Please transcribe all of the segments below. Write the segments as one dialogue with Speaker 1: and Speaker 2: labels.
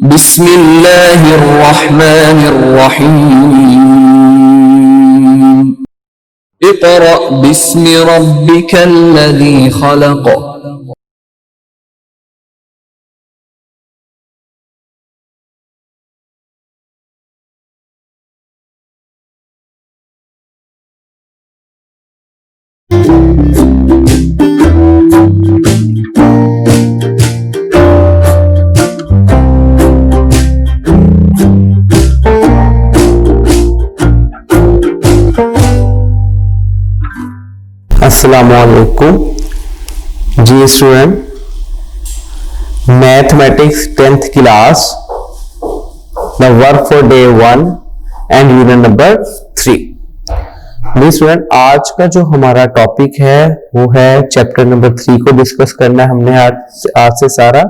Speaker 1: बिस्मिल्लाहिर्रहमानिर्रहीम। इक़रा बिस्मि रब्बिकल्लज़ी खलक़।
Speaker 2: अस्सलामुअलैकुम जी student, mathematics 10th class, the work for day 1 and unit number 3। जी स्टूडेंट, आज का जो हमारा टॉपिक है वो है चैप्टर नंबर 3 को डिस्कस करना है हमने आज से सारा।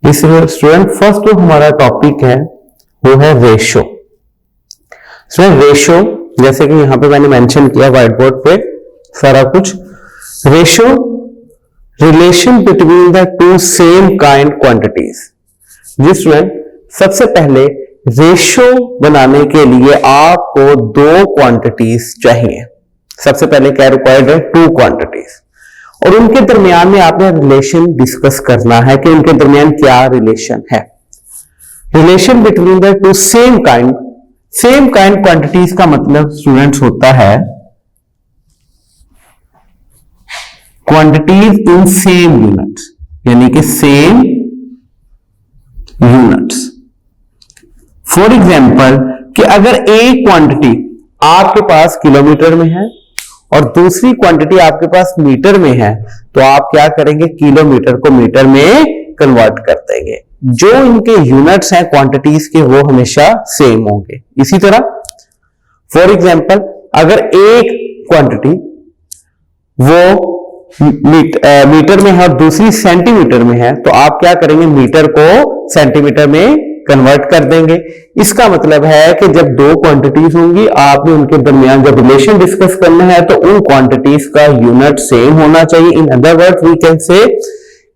Speaker 2: स्टूडेंट, फर्स्ट जो हमारा टॉपिक है वो है रेशो। स्टूडेंट, रेशो जैसे कि यहां पे मैंने मेंशन किया व्हाइट बोर्ड पे सारा कुछ। Ratio, relation between the two same kind quantities. जी स्टूडेंट, सबसे पहले रेशो बनाने के लिए आपको दो क्वांटिटीज चाहिए। सबसे पहले क्या रिक्वायर्ड है? टू क्वांटिटीज, और उनके दरमियान में आपने रिलेशन डिस्कस करना है कि उनके दरमियान क्या रिलेशन है। Relation between the two same kind quantities का मतलब स्टूडेंट्स होता है क्वांटिटीज इन सेम यूनिट्स, यानी कि सेम यूनिट्स। फॉर एग्जाम्पल कि अगर एक क्वांटिटी आपके पास किलोमीटर में है और दूसरी क्वांटिटी आपके पास मीटर में है, तो आप क्या करेंगे? किलोमीटर को मीटर में कन्वर्ट कर देंगे। जो इनके यूनिट्स हैं क्वांटिटीज के वो हमेशा सेम होंगे। इसी तरह फॉर एग्जाम्पल अगर एक क्वांटिटी वो मीटर में है और दूसरी सेंटीमीटर में है, तो आप क्या करेंगे? मीटर को सेंटीमीटर में कन्वर्ट कर देंगे। इसका मतलब है कि जब दो क्वांटिटीज होंगी, आपने उनके दरमियान जब रिलेशन डिस्कस करना है तो उन क्वांटिटीज का यूनिट सेम होना चाहिए। In other words we can say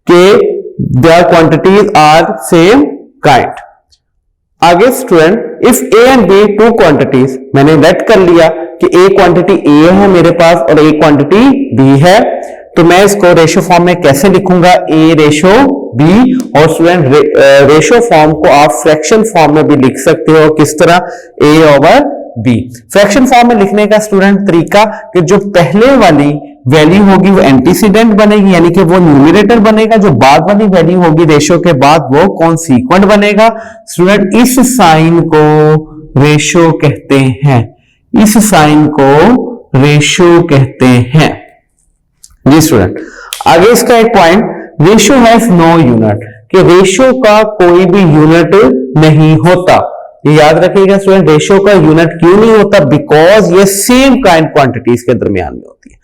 Speaker 2: कि the quantities are same kind. आगे student, if A and B two quantities, मैंने लेट कर लिया कि एक क्वांटिटी ए है मेरे पास और एक क्वांटिटी बी है, तो मैं इसको रेशो फॉर्म में कैसे लिखूंगा? ए रेशो बी। और स्टूडेंट, रेशो फॉर्म को आप फ्रैक्शन फॉर्म में भी लिख सकते हो। किस तरह? ए ओवर बी। फ्रैक्शन फॉर्म में लिखने का स्टूडेंट तरीका कि जो पहले वाली वैल्यू होगी वो एंटीसीडेंट बनेगी, यानी कि वो न्यूमरेटर बनेगा। जो बाद वाली वैल्यू होगी रेशो के बाद वो कॉन्सिक्वेंट बनेगा। स्टूडेंट, इस साइन को रेशो कहते हैं, इस साइन को रेशो कहते हैं। जी स्टूडेंट, आगे इसका एक point, ratio has no unit, कि रेशो का कोई भी यूनिट नहीं होता। ये याद रखिएगा स्टूडेंट, रेशो का यूनिट क्यों नहीं होता? बिकॉज ये सेम काइंड क्वांटिटीज के दरमियान में होती है।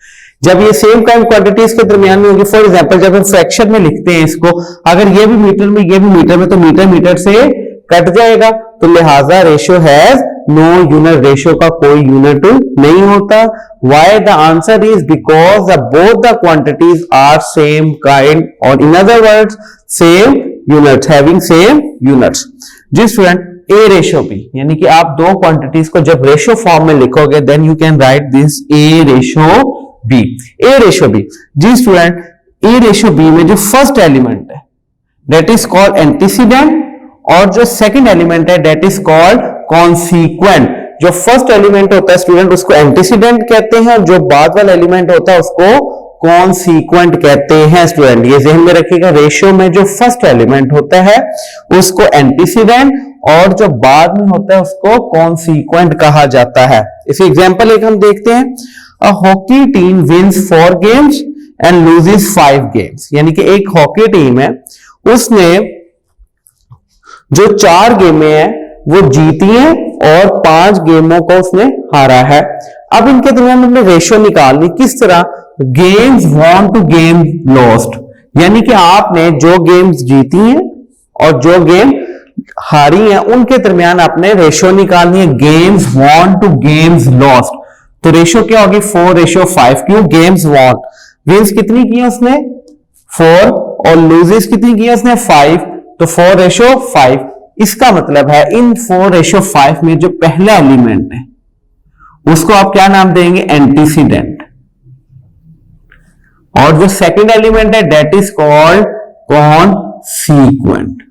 Speaker 2: जब ये सेम काइंड क्वांटिटीज के दरमियान में होगी, फॉर एग्जांपल जब हम फ्रैक्शन में लिखते हैं इसको, अगर ये भी मीटर में ये भी मीटर में, तो मीटर मीटर से कट जाएगा। तो लिहाजा ratio has no unit, ratio का कोई यूनिट नहीं होता। Why? The answer is because both the quantities are same kind, और in other words same units, having same units. जी स्टूडेंट, ए रेशो बी, यानी कि आप दो क्वांटिटीज को जब रेशो फॉर्म में लिखोगे then you can write this A ratio B. A ratio B. जी स्टूडेंट, ए रेशो बी में जो फर्स्ट एलिमेंट है दैट इज कॉल्ड एंटीसीडेंट, और जो सेकंड एलिमेंट है दैट इज कॉल्ड कॉन्सिक्वेंट। जो फर्स्ट एलिमेंट होता है स्टूडेंट उसको एंटीसीडेंट कहते हैं, और जो बाद वाला एलिमेंट होता है उसको कॉन्सिक्वेंट कहते हैं। स्टूडेंट, ये ध्यान में रखिएगा, रेशियो में जो फर्स्ट एलिमेंट होता है उसको एंटीसीडेंट, और जो बाद में होता है उसको कॉन्सिक्वेंट कहा जाता है। इस एग्जांपल एक हम देखते हैं, a hockey team wins 4 games and loses 5 games, यानी कि एक हॉकी टीम है, उसने जो 4 गेमें हैं वो जीती हैं और 5 गेमों को उसने हारा है। अब इनके दरमियान हमने रेशियो निकालनी। किस तरह? Games won to game lost, यानी कि आपने जो गेम्स जीती हैं और जो गेम हारी हैं उनके दरमियान आपने रेशियो निकालनी है। Games won to games lost, तो रेशियो क्या होगी? 4:5। क्यों? गेम्स वॉन, विंस कितनी की है उसने? 4, और लूजेस कितनी की है उसने? 5। तो 4:5। इसका मतलब है इन 4:5 में जो पहला एलिमेंट है उसको आप क्या नाम देंगे, एंटीसीडेंट, और जो सेकंड एलिमेंट है दैट इज कॉल्ड कॉन्सीक्वेंट।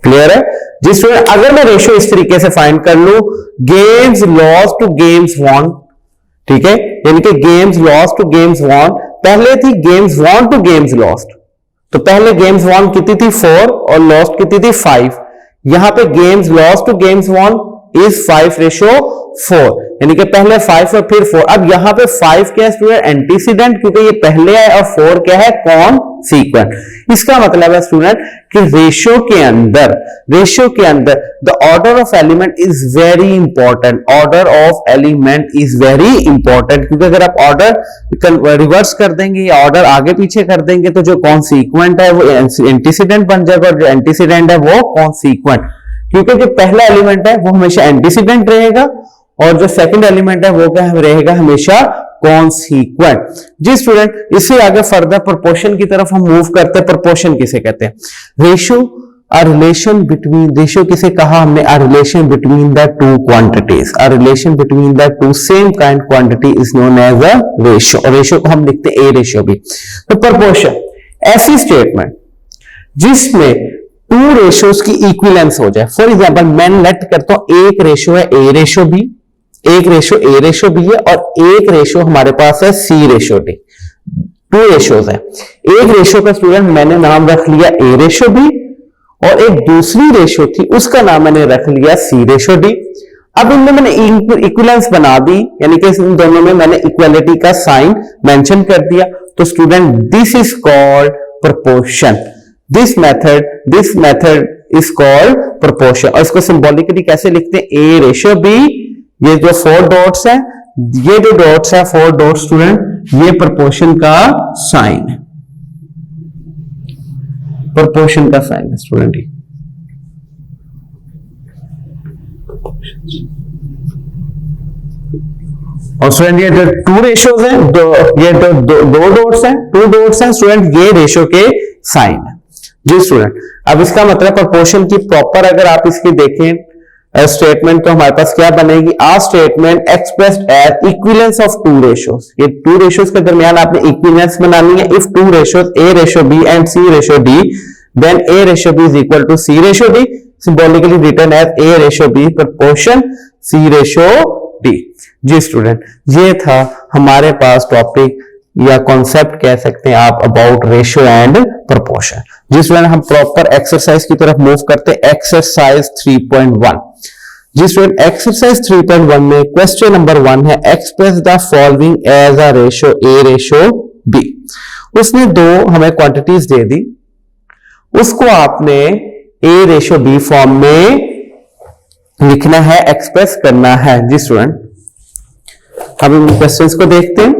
Speaker 2: क्लियर है जी स्टूडेंट? अगर मैं रेशियो इस तरीके से फाइंड कर लूं, games lost to games won, ठीक है, यानी कि games lost to games won, पहले थी games won to games lost, तो पहले गेम्स वॉन कितनी थी 4 और लॉस्ट कितनी थी 5। यहां पे games lost to games won is 5:4, यानी कि पहले 5 और फिर 4। अब यहां पे 5 क्या है स्टूडेंट, एंटीसीडेंट, क्योंकि ये पहले है, और 4 क्या है, कॉन्सीक्वेंट। इसका मतलब है स्टूडेंट कि रेशियो के अंदर the order of element is very important, order of element is very important, क्योंकि अगर आप ऑर्डर रिवर्स कर देंगे या ऑर्डर आगे पीछे कर देंगे तो जो कॉन्सीक्वेंट है वो एंटीसीडेंट बन जाएगा, और जो एंटीसीडेंट है वो कॉन्सीक्वेंट, क्योंकि जो पहला एलिमेंट है वो हमेशा एंटीसीडेंट रहेगा और जो सेकंड एलिमेंट है वो क्या रहेगा, हमेशा कॉन्सीक्वेंट। जी स्टूडेंट, इससे आगे फर्दर प्रोपोर्शन की तरफ हम मूव करते हैं। प्रोपोर्शन किसे कहते हैं? Ratio, a relation between, ratio किसे कहा हमने, a relation between the two quantities, a relation between the two same kind quantity is known as a ratio, और रेशियो को हम लिखते हैं ए रेशियो भी। तो प्रोपोर्शन ऐसी स्टेटमेंट जिसमें टू रेशियोज की इक्विवेलेंस हो जाए। फॉर एग्जांपल मैं लेट करता हूं एक रेशियो है ए रेशियो बी, एक रेशियो ए रेशियो बी है, और एक रेशियो हमारे पास है सी रेशियो डी। टू रेशियोज है, एक रेशियो का स्टूडेंट मैंने नाम रख लिया ए रेशियो बी, और एक दूसरी रेशियो थी उसका नाम मैंने रख लिया सी रेशियो डी। अब इनमें मैंने इक्विवेलेंस बना दी, यानी कि इन दोनों में मैंने इक्वालिटी का साइन मेंशन कर दिया। तो student this is called proportion. This method is called proportion. और इसको सिंबॉलिकली कैसे लिखते हैं, ए रेशियो बी, ये जो 4 डॉट्स है, ये जो डॉट्स है 4 डॉट्स स्टूडेंट, ये प्रोपोर्शन का साइन है, प्रोपोर्शन का साइन है स्टूडेंट। और स्टूडेंट ये जो 2 रेशियोज हैं, ये तो दो डॉट्स हैं, 2 डॉट्स हैं स्टूडेंट, ये रेशियो के साइन है। जी स्टूडेंट, अब इसका मतलब प्रोपोर्शन की प्रॉपर अगर आप इसकी देखें स्टेटमेंट, तो हमारे पास क्या बनेगी, a statement expressed as equivalence of 2 ratios. ये 2 रेशियोज के दरमियान आपने इक्विवेलेंस बनानी है। If 2 ratios A ratio B and C ratio D, then A ratio B is equal to C ratio D, symbolically written as A ratio B proportion C ratio D. जी student, ये था हमारे पास topic या concept कह सकते हैं आप about ratio and proportion. जी स्टूडेंट, हम प्रॉपर एक्सरसाइज की तरफ मूव करते हैं। एक्सरसाइज 3.1। जी स्टूडेंट, एक्सरसाइज 3.1 में क्वेश्चन नंबर 1 है, express the following as a ratio A ratio B. उसने 2 हमें क्वांटिटीज दे दी, उसको आपने ए रेशियो बी फॉर्म में लिखना है, एक्सप्रेस करना है। जी स्टूडेंट, अब इन क्वेश्चंस को देखते हैं।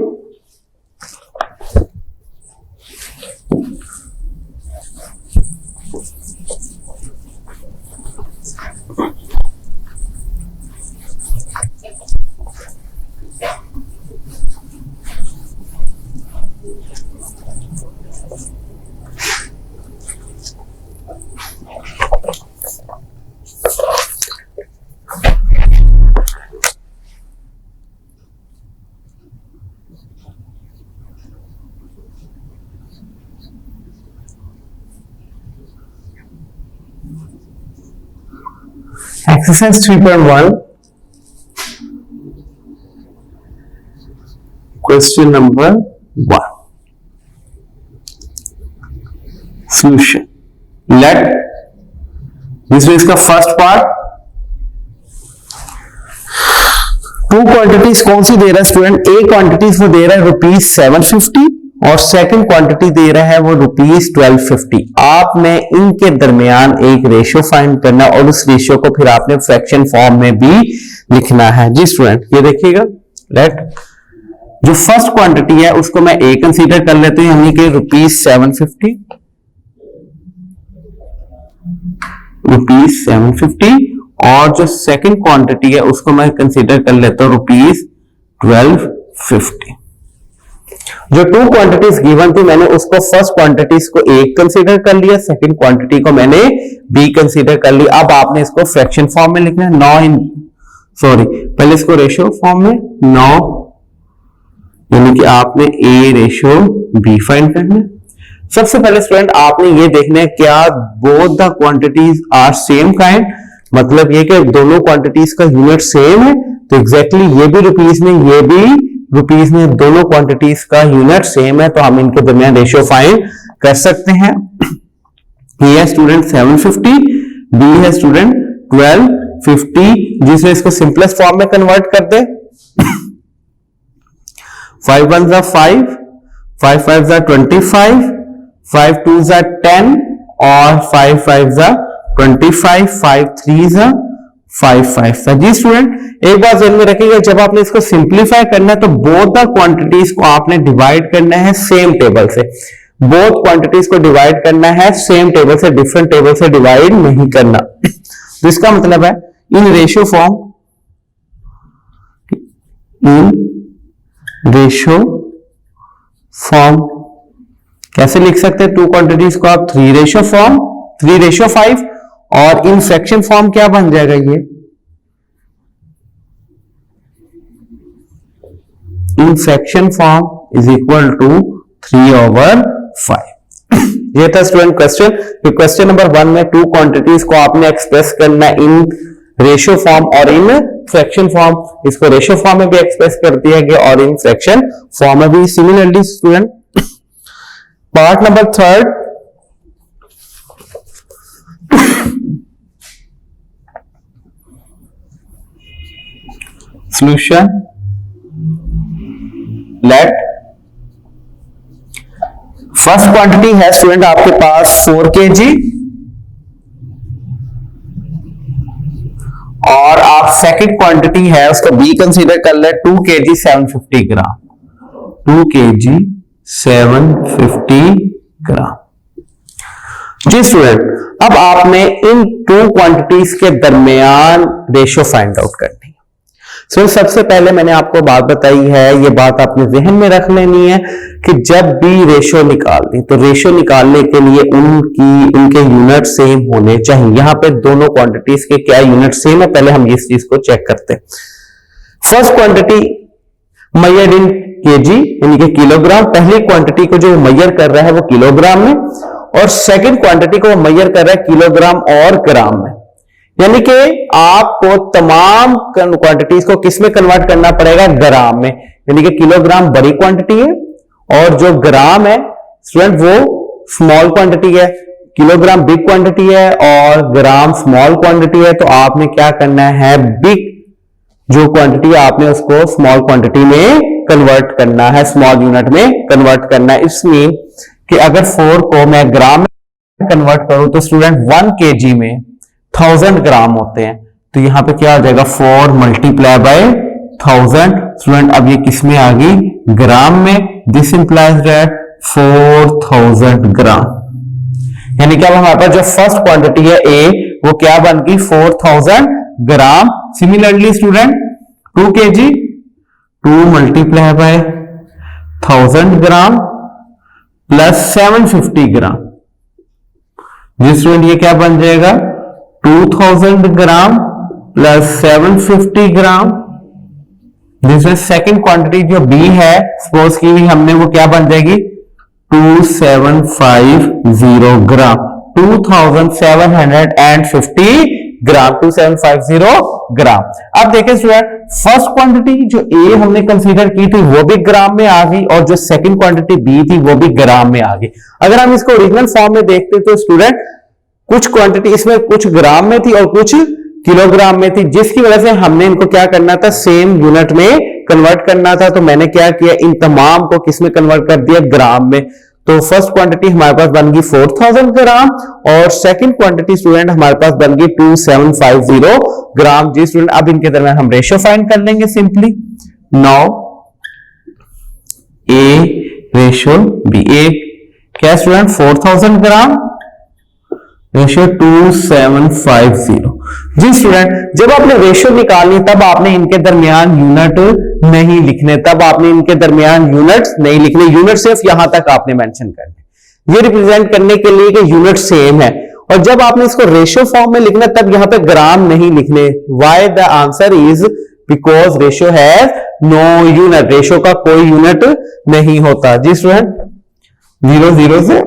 Speaker 2: Exercise 3.1, question number 1. Solution. Let this is का फर्स्ट पार्ट। 2 क्वांटिटीज कौन सी दे रहा है स्टूडेंट? ए क्वांटिटीज वो दे रहा है ₹750 और सेकंड क्वांटिटी दे रहा है वो ₹1250। आपने इनके दरमियान एक रेशियो फाइंड करना और उस रेशियो को फिर आपने फ्रैक्शन फॉर्म में भी लिखना है। जी स्टूडेंट, ये देखिएगा, राइट, जो फर्स्ट क्वांटिटी है उसको मैं ए कंसीडर कर लेते हैं, यानी कि ₹750, और जो सेकंड क्वांटिटी है उसको मैं कंसीडर कर लेता हूं ₹1250। जो टू क्वांटिटीज गिवन थी मैंने उसको फर्स्ट क्वांटिटीज को ए कंसीडर कर लिया, सेकंड क्वांटिटी को मैंने बी कंसीडर कर लिया। अब आपने इसको फ्रैक्शन फॉर्म में लिखना है, पहले इसको रेशियो फॉर्म में 9, यानी कि आपने ए रेशियो बी फाइंड करना है। सबसे पहले स्टूडेंट आपने ये देखना है क्या both the quantities are same kind, मतलब ये कि दोनों क्वांटिटीज का यूनिट सेम है। तो एग्जैक्टली ये भी रुपीज में, ये भी रुपीज में, दोनों क्वांटिटीज का यूनिट सेम है, तो हम इनके दरमियान रेशियो फाइंड कर सकते हैं। ये है स्टूडेंट 750, बी है स्टूडेंट 1250, जिसे इसको सिंपलेस्ट फॉर्म में कन्वर्ट कर दे। 5 1 5, 5 5 25, 5 2 10 और 5 5 25, 5 3 5 5। जी स्टूडेंट एक बात ध्यान में रखिएगा, जब आपने इसको सिंप्लीफाई करना है तो बोथ द क्वांटिटीज को आपने डिवाइड करना है सेम टेबल से, बोथ क्वांटिटीज को डिवाइड करना है सेम टेबल से, डिफरेंट टेबल से डिवाइड नहीं करना। तो इसका मतलब है इन रेशियो फॉर्म कैसे लिख सकते हैं टू क्वांटिटीज को आप 3:5, और इन फ्रैक्शन फॉर्म क्या बन जाएगा, ये in fraction form is equal to 3/5। ये था स्टूडेंट क्वेश्चन। क्वेश्चन नंबर 1 में टू क्वांटिटीज को आपने एक्सप्रेस करना इन रेशियो फॉर्म और इन फ्रैक्शन फॉर्म, इसको रेशियो फॉर्म में भी एक्सप्रेस कर दिया गया और इन फ्रैक्शन फॉर्म में भी। Similarly student part number 3 solution, let first quantity है स्टूडेंट आपके पास 4 kg और आप सेकंड क्वांटिटी है उसको बी कंसीडर कर ले 2 kg 750 ग्राम, 2 kg 750 ग्राम। जी स्टूडेंट अब आपने इन टू क्वांटिटीज के दरमियान रेशियो फाइंड आउट करनी है। सो सबसे पहले मैंने आपको बात बताई है, ये बात आपने जहन में रख लेनी है कि जब भी रेशियो निकालनी तो रेशियो निकालने के लिए उनके यूनिट सेम होने चाहिए। यहां पे दोनों क्वांटिटीज के क्या यूनिट सेम है, पहले हम इस चीज को चेक करते हैं। First quantity measured in KG यानी कि किलोग्राम, पहली क्वांटिटी को जो मेजर कर रहा है वो किलोग्राम में, और सेकंड क्वांटिटी को मेजर कर रहा है किलोग्राम और ग्राम में। यानी कि आपको तमाम क्वांटिटीज को किस में कन्वर्ट करना पड़ेगा, ग्राम में। यानी कि किलोग्राम बड़ी क्वांटिटी है और जो ग्राम है स्टूडेंट वो स्मॉल क्वांटिटी है, किलोग्राम बिग क्वांटिटी है और ग्राम स्मॉल क्वांटिटी है। तो आपने क्या करना है, बिग जो क्वांटिटी आपने उसको स्मॉल क्वांटिटी में कन्वर्ट करना है, स्मॉल यूनिट में कन्वर्ट करना है। इसमें कि अगर 4 को मैं ग्राम में कन्वर्ट करूं तो स्टूडेंट 1 kg में 1000 ग्राम होते हैं, तो यहां पे क्या आ जाएगा 4 मल्टीप्लाई बाय 1000। स्टूडेंट अब ये किस में आ गई, ग्राम में। दिस इंप्लाइज दैट 4000 ग्राम। यानी कि अब हमारे पास जो फर्स्ट क्वांटिटी है ए वो क्या बन गई 4000 gram. Similarly student 2 kg 2 multiply by 1000 gram plus 750 gram. जी स्टूडेंट ये क्या बन जाएगा 2000 ग्राम प्लस 750 ग्राम। जिसमें सेकंड क्वांटिटी जो बी है सपोज की हुई हमने, वो क्या बन जाएगी 2750 ग्राम, 2750 ग्राम, 2750 ग्राम। अब देखिए स्टूडेंट फर्स्ट क्वांटिटी जो ए हमने कंसीडर की थी वो भी ग्राम में आ गई और जो सेकंड क्वांटिटी बी थी वो भी ग्राम में आ गई। अगर हम इसको ओरिजिनल फॉर्म में देखते तो स्टूडेंट कुछ क्वांटिटी इसमें कुछ ग्राम में थी और कुछ किलोग्राम में थी, जिसकी वजह से हमने इनको क्या करना था, सेम यूनिट में कन्वर्ट करना था। तो मैंने क्या किया, इन तमाम को किस में कन्वर्ट कर दिया, ग्राम में। तो फर्स्ट क्वांटिटी हमारे पास बन गई 4000 ग्राम और सेकंड क्वांटिटी स्टूडेंट हमारे पास बन गई 2750 ग्राम। जी स्टूडेंट अब इनके दरमियान हम रेशियो फाइंड कर लेंगे simply. Now A ratio B, A क्या स्टूडेंट 4000 ग्राम रेशियो 2750। जी स्टूडेंट, जब आपने रेशियो निकालनी तब आपने इनके दरमियान यूनिट नहीं लिखने, तब आपने इनके दरमियान यूनिट नहीं लिखने, यूनिट सिर्फ यहां तक आपने मेंशन करने, ये रिप्रेजेंट करने के लिए कि यूनिट सेम है। और जब आपने इसको रेशियो फॉर्म में लिखना तब यहां पे ग्राम नहीं लिखने। Why the answer is because ratio has no unit, ratio का कोई यूनिट नहीं होता। जी स्टूडेंट, 0 0 से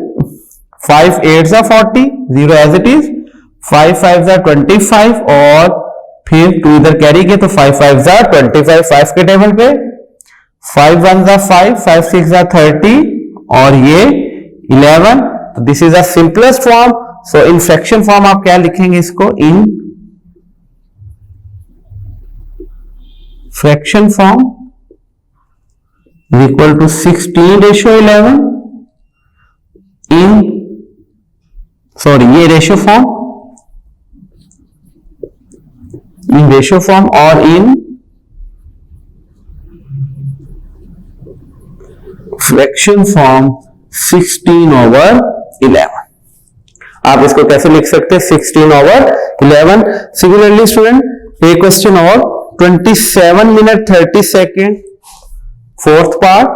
Speaker 2: 5 8 40, 0 एज इट इज, 5 5 25 और फिर 2 इधर कैरी किया तो 5 5 25, 5 के टेबल पे, 5 1 5, 5 6 30 और ये 11। तो this is a simplest form. So in fraction form आप क्या लिखेंगे इसको, in fraction form equal to 16 ratio 11 in, sorry ये ratio form, in ratio form और इन फ्रैक्शन फॉर्म 16/11। आप इसको कैसे लिख सकते हैं, 16/11। सिमिलरली स्टूडेंट एक क्वेश्चन और, 27 minute 30 second, fourth part.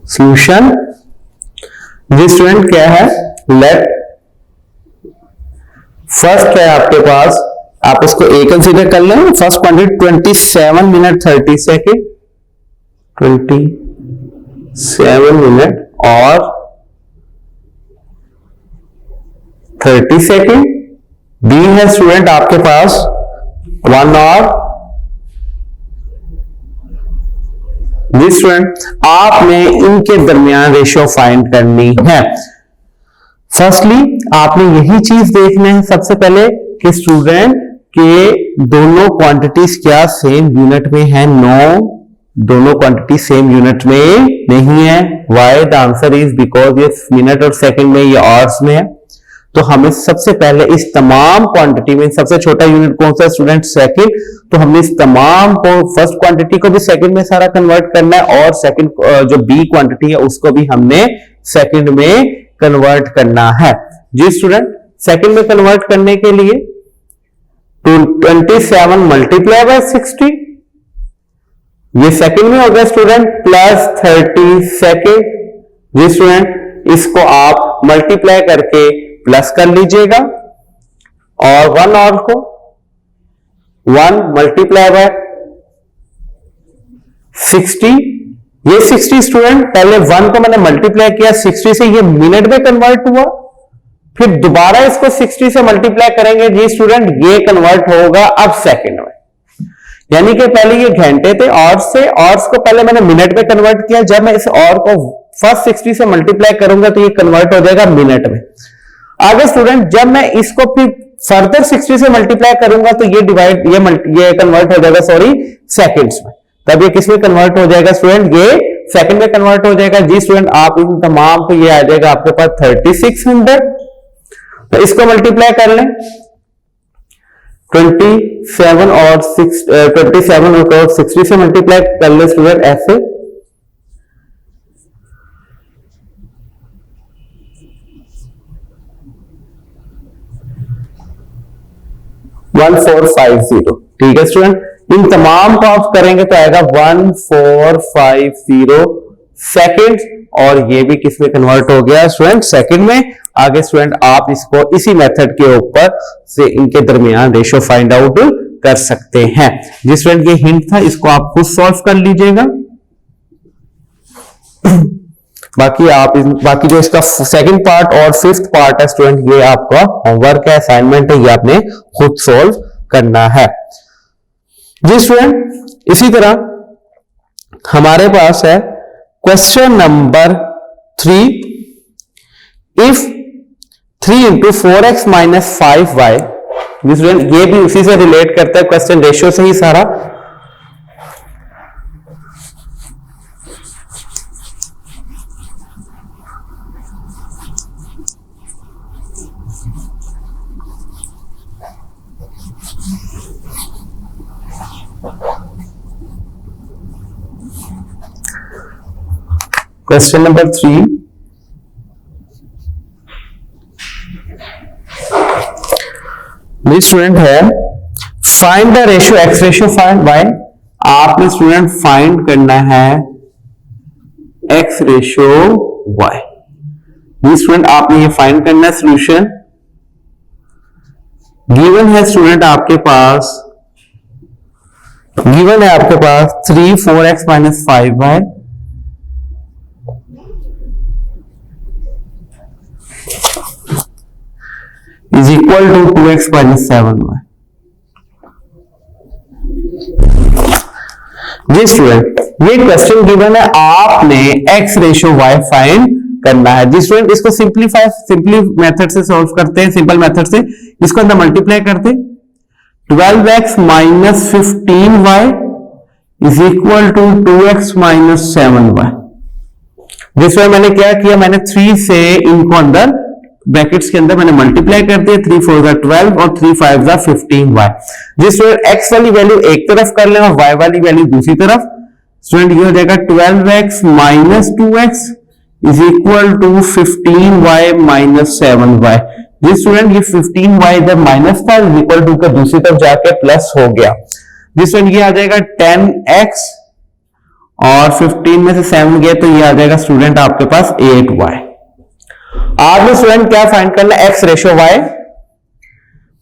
Speaker 2: Solution जी स्टूडेंट क्या है, लेट फर्स्ट क्या है आपके पास, आप इसको ए कंसीडर कर लें। First quantity 27 minute 30 second, 27 minute और 30 सेकेंड। बी है स्टूडेंट आपके पास 1 आवर। जी स्टूडेंट, आपने इनके दरमियान रेशियो फाइंड करनी है। फर्स्टली आपने यही चीज देखना है सबसे पहले कि स्टूडेंट के दोनों क्वांटिटीज क्या सेम यूनिट में है। नो, दोनों क्वांटिटी सेम यूनिट में नहीं है। Y the answer is because ये मिनट और सेकंड में, ये आवर्स में है। तो हमें सबसे पहले इस तमाम क्वांटिटी में सबसे छोटा यूनिट कौन सा स्टूडेंट, सेकंड। तो हमने इस तमाम को, फर्स्ट क्वांटिटी को भी सेकंड में सारा कन्वर्ट करना है और सेकंड जो बी क्वांटिटी है उसको भी हमने सेकंड में कन्वर्ट करना है। जी स्टूडेंट, सेकंड में कन्वर्ट करने के लिए 27 मल्टीप्लाई बाय 60, ये सेकंड में हो गया स्टूडेंट, प्लस 30 सेकंड। जी स्टूडेंट, इसको आप मल्टीप्लाई करके प्लस कर लीजिएगा और 1 और को 1 मल्टीप्लाई बाय 60, ये 60 स्टूडेंट, पहले 1 को मैंने मल्टीप्लाई किया 60 से, ये मिनट में कन्वर्ट हुआ, फिर दोबारा इसको 60 से मल्टीप्लाई करेंगे। जी स्टूडेंट, ये कन्वर्ट होगा अब सेकंड में, यानी कि पहले ये घंटे थे और से, और को पहले मैंने मिनट में कन्वर्ट किया। जब मैं इस और को फर्स्ट 60 से मल्टीप्लाई करूंगा तो ये कन्वर्ट हो जाएगा मिनट में। आगे स्टूडेंट, जब मैं इसको फिर फर्दर 60 से मल्टीप्लाई करूंगा तो ये डिवाइड, ये कन्वर्ट हो जाएगा सॉरी सेकंड्स में। तब ये किस में कन्वर्ट हो जाएगा स्टूडेंट, ये सेकंड में कन्वर्ट हो जाएगा। जी स्टूडेंट, आप इन तमाम को, ये आ जाएगा आपके पास 3600। तो इसको मल्टीप्लाई कर लें, 27 और 60 से मल्टीप्लाई कर ले स्टूडेंट ऐसे। $1450, ठीक है स्टूडेंट। इन तमाम को आप करेंगे तो आएगा 1450 सेकेंड, और ये भी किस में कन्वर्ट हो गया स्टूडेंट, सेकंड में। आगे स्टूडेंट आप इसको इसी मेथड के ऊपर से इनके दरमियान रेशियो फाइंड आउट कर सकते हैं। जिस स्टूडेंट ये हिंट था, इसको आप खुद सॉल्व कर लीजिएगा। बाकी जो इसका सेकंड पार्ट और फिफ्थ पार्ट है स्टूडेंट, ये आपका होमवर्क है, असाइनमेंट है, ये आपने खुद सॉल्व करना है। जी स्टूडेंट, इसी तरह हमारे पास है question number 3। If 3 into 4x minus 5y, जी स्टूडेंट ये भी उसी से रिलेट करता है, क्वेश्चन रेशियो से ही सारा। क्वेश्चन नंबर 3, स्टूडेंट है find the ratio x ratio y. आपने स्टूडेंट फाइंड करना है एक्स रेशियो वाई। जी स्टूडेंट आपने ये फाइंड करना है। सॉल्यूशन गिवन है स्टूडेंट आपके पास, गिवन है आपके पास 3 4x minus 5y is equal to 2x minus 7y। जी स्टूडेंट ये क्वेश्चन गिवन है, आपने x रेशियो y फाइंड करना है। जी स्टूडेंट इसको सिंपली मेथड से सॉल्व करते हैं, सिंपल मेथड से इसको अंदर मल्टीप्लाई करते हैं। 12x minus 15y is equal to 2x minus 7y। जिसमें मैंने क्या किया, मैंने 3 से इनको अंदर ब्रैकेट्स के अंदर मैंने मल्टीप्लाई कर दिया। 3 4 जा 12 और 3 5 जा 15y। जिसमें x वाली वैल्यू एक तरफ कर लें और y वाली वैल्यू दूसरी तरफ। स्टूडेंट ये हो जाएगा 12x minus 2x is equal to 15y minus 7y। जी स्टूडेंट ये 15y जब माइनस था इज इक्वल टू का दूसरी तरफ जाके प्लस हो गया। जी स्टूडेंट ये आ जाएगा 10x और 15 में से 7 गया तो ये आ जाएगा स्टूडेंट आपके पास 8y। आपने स्टूडेंट क्या फाइंड करना है, x रेशियो y।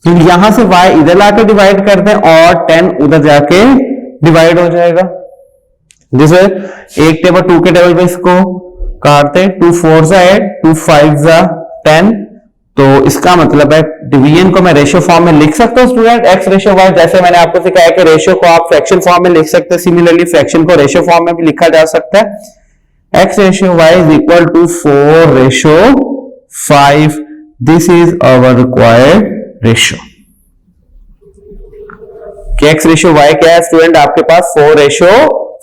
Speaker 2: तो यहां से y इधर लाके डिवाइड कर दें और 10 उधर जाके डिवाइड हो जाएगा। जिसे एक टेबल 2 के टेबल पे इसको काटते, 2 4 जा 8 2 5 जा 10। तो इसका मतलब है डिवीजन को मैं रेशियो फॉर्म में लिख सकता हूं स्टूडेंट x रेशियो y। जैसे मैंने आपको सिखाया कि रेशियो को आप फ्रैक्शन फॉर्म में लिख सकते हैं, सिमिलरली फ्रैक्शन को रेशियो फॉर्म में भी लिखा जा सकता है। x ratio y is equal to 4 ratio 5। This is our required ratio. x ratio y क्या है स्टूडेंट आपके पास 4 ratio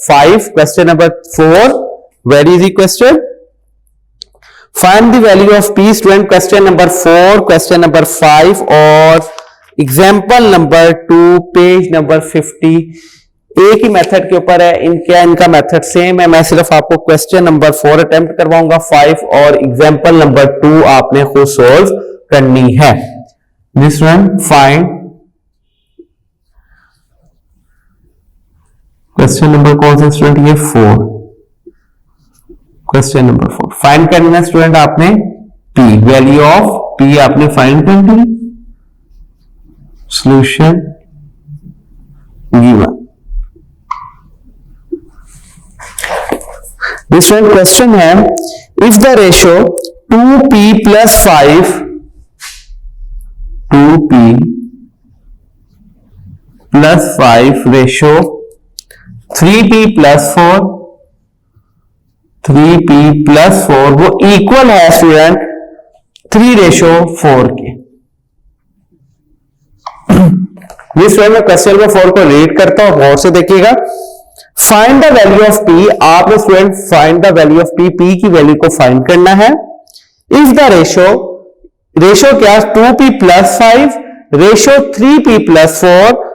Speaker 2: 5। Question number 4, very easy question. Find the value of p student. Question number 4, question number 5 और example number 2 page number 50 एक ही method के ऊपर है। इनका मेथड सेम है, मैं सिर्फ आपको क्वेश्चन नंबर 4 अटेम्प्ट करवाऊंगा। 5 और एग्जाम्पल नंबर 2 आपने खुद सोल्व करनी है। This one find question number कौन सा स्टूडेंट, ये 4, क्वेश्चन नंबर 4 फाइंड करना है स्टूडेंट आपने p, वैल्यू ऑफ p आपने फाइंड करनी है। Solution given. दिस क्वेश्चन है, if the ratio 2p plus 5 2p plus 5 ratio 3p plus 4 3p plus 4 वो इक्वल है स्टूडेंट 3 रेशियो 4 के। जिस वे मैं क्वेश्चन नंबर 4 को रीड करता हूं, गौर से देखिएगा। Find the value of p। आपने student find the value of p, p की वैल्यू को फाइंड करना है। इफ द रेशियो क्या 2p plus 5 ratio 3p plus 4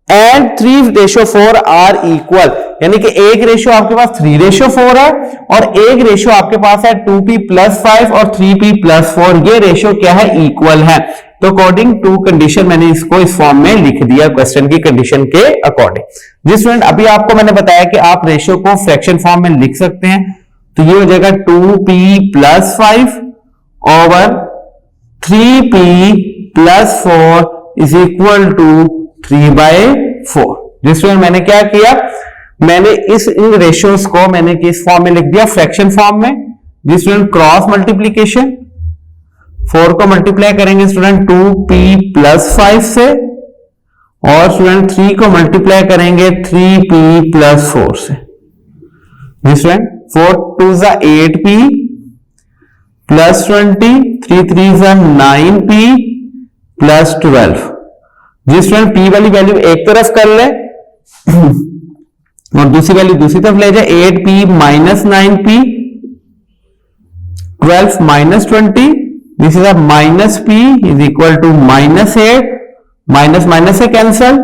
Speaker 2: and 3 ratio 4 are equal, यानी कि एक रेशियो आपके पास 3 रेशियो 4 है और एक रेशियो आपके पास है 2p प्लस 5 और 3p प्लस 4। ये रेशियो क्या है, इक्वल है। तो अकॉर्डिंग टू कंडीशन मैंने इसको इस फॉर्म में लिख दिया क्वेश्चन की कंडीशन के अकॉर्डिंग। जी स्टूडेंट अभी आपको मैंने बताया कि आप रेशियो को फ्रैक्शन फॉर्म में लिख सकते हैं। तो ये हो जाएगा 2p plus 5 over 3p plus 4 is equal to 3/4। जिसमें मैंने क्या किया, मैंने इन रेशियोज को मैंने किस फॉर्म में लिख दिया, फ्रैक्शन फॉर्म में। जिसमें क्रॉस मल्टीप्लीकेशन 4 को मल्टीप्लाई करेंगे स्टूडेंट 2p प्लस 5 से और स्टूडेंट 3 को मल्टीप्लाई करेंगे 3p प्लस 4 से। जिसमें 4 2 जा 8p प्लस 20 3 3 जा 9p प्लस 12। जिसमें p वाली वैल्यू एक तरफ कर ले और दूसरी वैल्यू दूसरी तरफ ले जाए। 8p minus 9p 12 minus 20 this is a minus p is equal to minus 8 minus minus से cancel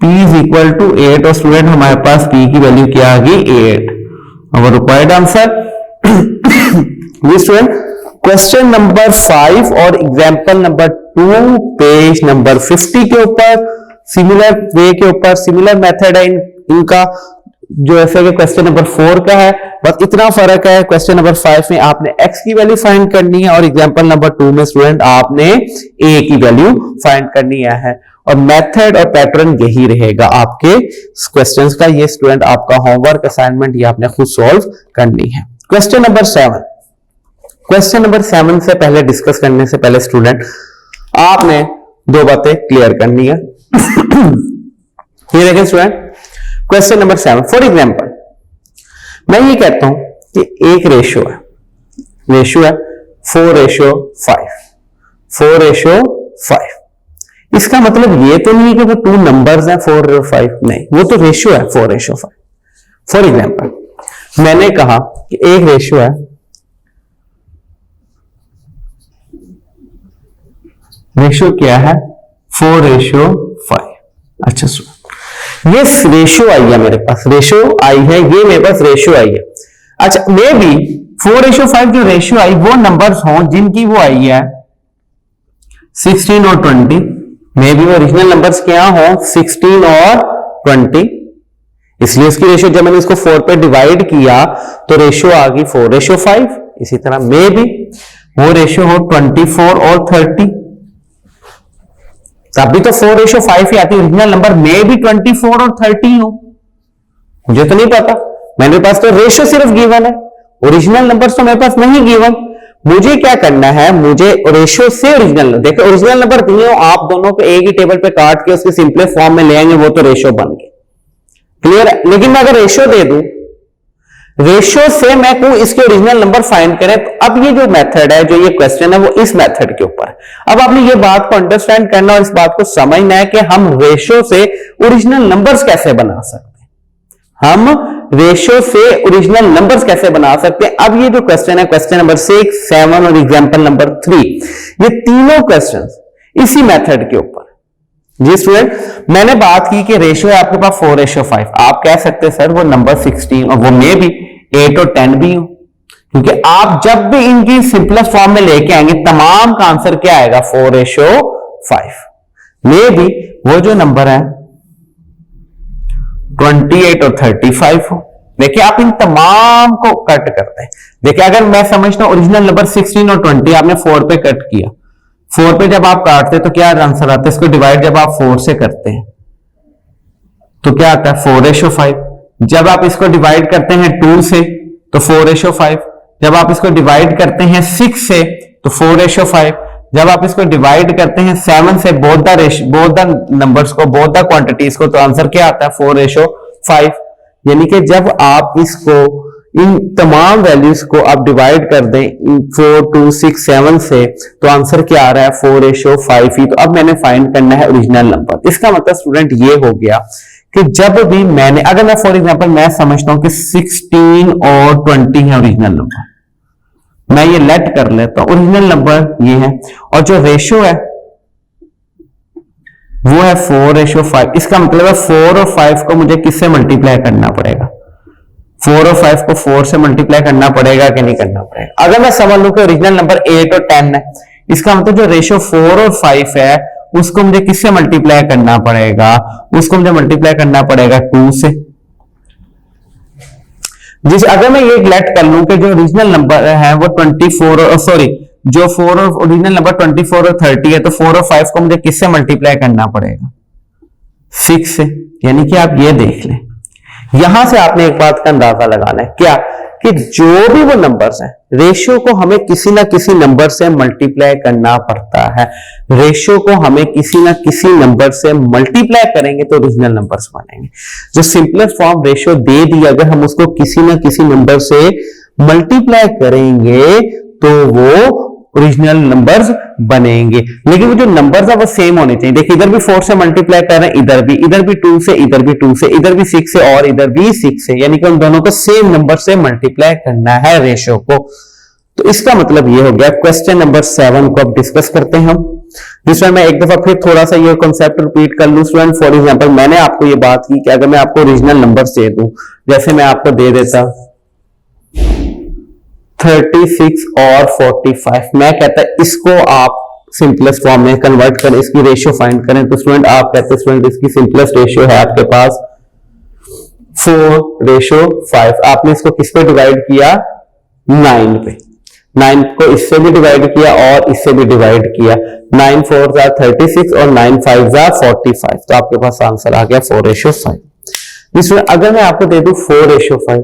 Speaker 2: p is equal to 8 और स्टूडेंट हमारे पास p की वैल्यू क्या आ गई 8। और रिक्वायर्ड आंसर ये स्टूडेंट क्वेश्चन नंबर 5 और एग्जाम्पल नंबर 2 पेज नंबर 50 के ऊपर सिमिलर वे के ऊपर सिमिलर मेथड है इनका, जो ऐसे कि क्वेश्चन नंबर 4 का है, बस इतना फर्क है क्वेश्चन नंबर 5 में आपने x की वैल्यू फाइंड करनी है और एग्जाम्पल नंबर 2 में स्टूडेंट आपने a की वैल्यू फाइंड करनी है, और मेथड और पैटर्न यही रहेगा आपके क्वेश्चंस का। ये स्टूडेंट आपका होमवर्क असाइनमेंट ये आपने खुद सॉल्व करनी है। क्वेश्चन नंबर 7, क्वेश्चन नंबर 7 से पहले डिस्कस करने से पहले स्टूडेंट आपने दो बातें क्लियर करनी है। ये देखें student, question number 7 for example मैं ये कहता हूं कि एक रेशियो है 4:5, 4:5। इसका मतलब ये तो नहीं है कि वो 2 नंबर्स हैं 4 और 5, नहीं, वो तो रेशियो है 4:5। फॉर एग्जाम्पल मैंने कहा कि एक रेशियो है, रेशियो क्या है 4:5। अच्छा सुनो, ये रेशियो आई है मेरे पास, रेशियो आई है, ये मेरे पास रेशियो आई है। अच्छा मे बी 4:5 जो रेशियो आई वो नंबर्स हों जिनकी वो आई है 16 और 20, मे बी ओरिजिनल नंबर्स क्या हो 16 और 20, इसलिए इसकी रेशियो जब मैंने इसको 4 पे डिवाइड किया तो रेशियो आ गई 4:5। इसी तरह मे बी वो रेशियो हो 24 और 30, तब भी तो 4:5 ही आती है, ओरिजिनल नंबर में भी 24 और 30 हो, मुझे तो नहीं पता, मेरे पास तो रेशियो सिर्फ गिवन है, ओरिजिनल नंबर्स तो मेरे पास नहीं गिवन। मुझे क्या करना है, मुझे रेशियो से ओरिजिनल, देखो ओरिजिनल नंबर दिए हो आप दोनों को एक ही टेबल पे काट के उसके सिंपलेस्ट फॉर्म में ले आएंगे, वो तो रेशियो बन गए, क्लियर है। लेकिन मैं अगर रेशियो दे दूं, रेशियो से मैं कहूं इसके ओरिजिनल नंबर फाइंड करें, तो अब ये जो मेथड है, जो ये क्वेश्चन है, वो इस मेथड के ऊपर है। अब आपने ये बात को अंडरस्टैंड करना और इस बात को समझना है कि हम रेशियो से ओरिजिनल नंबर्स कैसे बना सकते हैं, हम रेशियो से ओरिजिनल नंबर्स कैसे बना सकते हैं। अब ये जो क्वेश्चन है, क्वेश्चन नंबर 6, 7 और एग्जाम्पल नंबर 3, ये तीनों क्वेश्चन इसी मेथड के ऊपर। जी स्टूडेंट, मैंने बात की कि रेशियो है आपके पास 4:5, आप कह सकते हैं सर वो नंबर 16 और वो मे भी 8 और 10 भी हो, क्योंकि आप जब भी इनकी सिंपलेस्ट फॉर्म में लेके आएंगे तमाम का आंसर क्या आएगा 4:5। मे भी वो जो नंबर है 28 और 35 हो। देखिए आप इन तमाम को कट करते हैं, देखिए अगर मैं समझता हूं ओरिजिनल नंबर 16 और 20 आपने 4 पे कट किया, 4 पे जब आप काटते हैं तो क्या आंसर आता है, इसको डिवाइड जब आप 4 से करते हैं तो क्या आता है 4:5, जब आप इसको डिवाइड करते हैं 2 से तो 4:5, जब आप इसको डिवाइड करते हैं 6 से तो 4:5, जब आप इसको डिवाइड करते हैं 7 से, बोथ द नंबर्स को, बोथ द क्वांटिटीज को, तो आंसर क्या आता है 4:5। यानी कि जब आप इसको इन तमाम वैल्यूज को आप डिवाइड कर दें 4, 2, 6, 7 से, तो आंसर क्या आ रहा है 4:5 ही। तो अब मैंने फाइंड करना है ओरिजिनल नंबर। इसका मतलब स्टूडेंट ये हो गया कि जब भी मैंने, अगर मैं फॉर एग्जांपल मैं समझता हूं कि 16 और 20 है ओरिजिनल नंबर, मैं ये लेट कर लेता हूं, ओरिजिनल नंबर ये है, और जो रेशियो है वो है 4:5। इसका मतलब है 4 और 5 को मुझे किससे मल्टीप्लाई करना पड़ेगा, 4 और 5 को 4 से मल्टीप्लाई करना पड़ेगा कि नहीं करना पड़ेगा। अगर मैं समझ लूं कि ओरिजिनल नंबर 8 और 10 है, इसका मतलब जो रेशियो 4 और 5 है उसको मुझे किससे मल्टीप्लाई करना पड़ेगा, उसको मुझे मल्टीप्लाई करना पड़ेगा 2 से। जिस अगर मैं ये लेट कर लूं कि जो ओरिजिनल नंबर है वो 24 और सॉरी जो 4 और ओरिजिनल नंबर 24 और 30 है, तो 4 और 5 को मुझे किससे मल्टीप्लाई करना पड़ेगा 6 से। यानी कि आप ये देख लें, यहां से आपने एक बात का अंदाजा लगाना है, क्या कि जो भी वो नंबर्स हैं, रेशियो को हमें किसी ना किसी नंबर से मल्टीप्लाई करना पड़ता है, रेशियो को हमें किसी ना किसी नंबर से मल्टीप्लाई करेंगे तो ओरिजिनल नंबर्स बनेंगे। जो सिंपलेस्ट फॉर्म रेशियो दे दी, अगर हम उसको किसी ना किसी नंबर से मल्टीप्लाई करेंगे तो वो ओरिजिनल नंबर्स बनेंगे। लेकिन वो जो नंबर्स है वो सेम होने चाहिए। देखिए इधर भी 4 से मल्टीप्लाई कर रहे हैं, इधर भी 2 से, इधर भी 2 से, इधर भी 6 से और इधर भी 6 से, यानी कि उन दोनों को सेम नंबर से मल्टीप्लाई करना है रेशियो को। तो इसका मतलब ये हो गया। क्वेश्चन नंबर 7 को अब डिस्कस करते हैं हम, जिसमें मैं एक दफा फिर थोड़ा सा ये कॉन्सेप्ट रिपीट कर लूं स्टूडेंट। फॉर एग्जांपल मैंने आपको ये बात की कि अगर मैं आपको ओरिजिनल नंबर दे दूं, जैसे मैं आपको दे देता 36 और 45। मैं कहता इसको आप सिंपलेस्ट फॉर्म में कन्वर्ट करें, इसकी रेशियो फाइंड करें। तो स्टूडेंट आप कहते हैं स्टूडेंट इसकी सिंपलेस्ट रेशियो है आपके पास 4:5। आपने इसको किस पे डिवाइड किया? 9 पे। 9 को इससे भी डिवाइड किया और इससे भी डिवाइड किया। 9 4 36 और 9 5 45। तो आपके पास आंसर आ गया 4:5। इसमें अगर मैं आपको दे दूं 4:5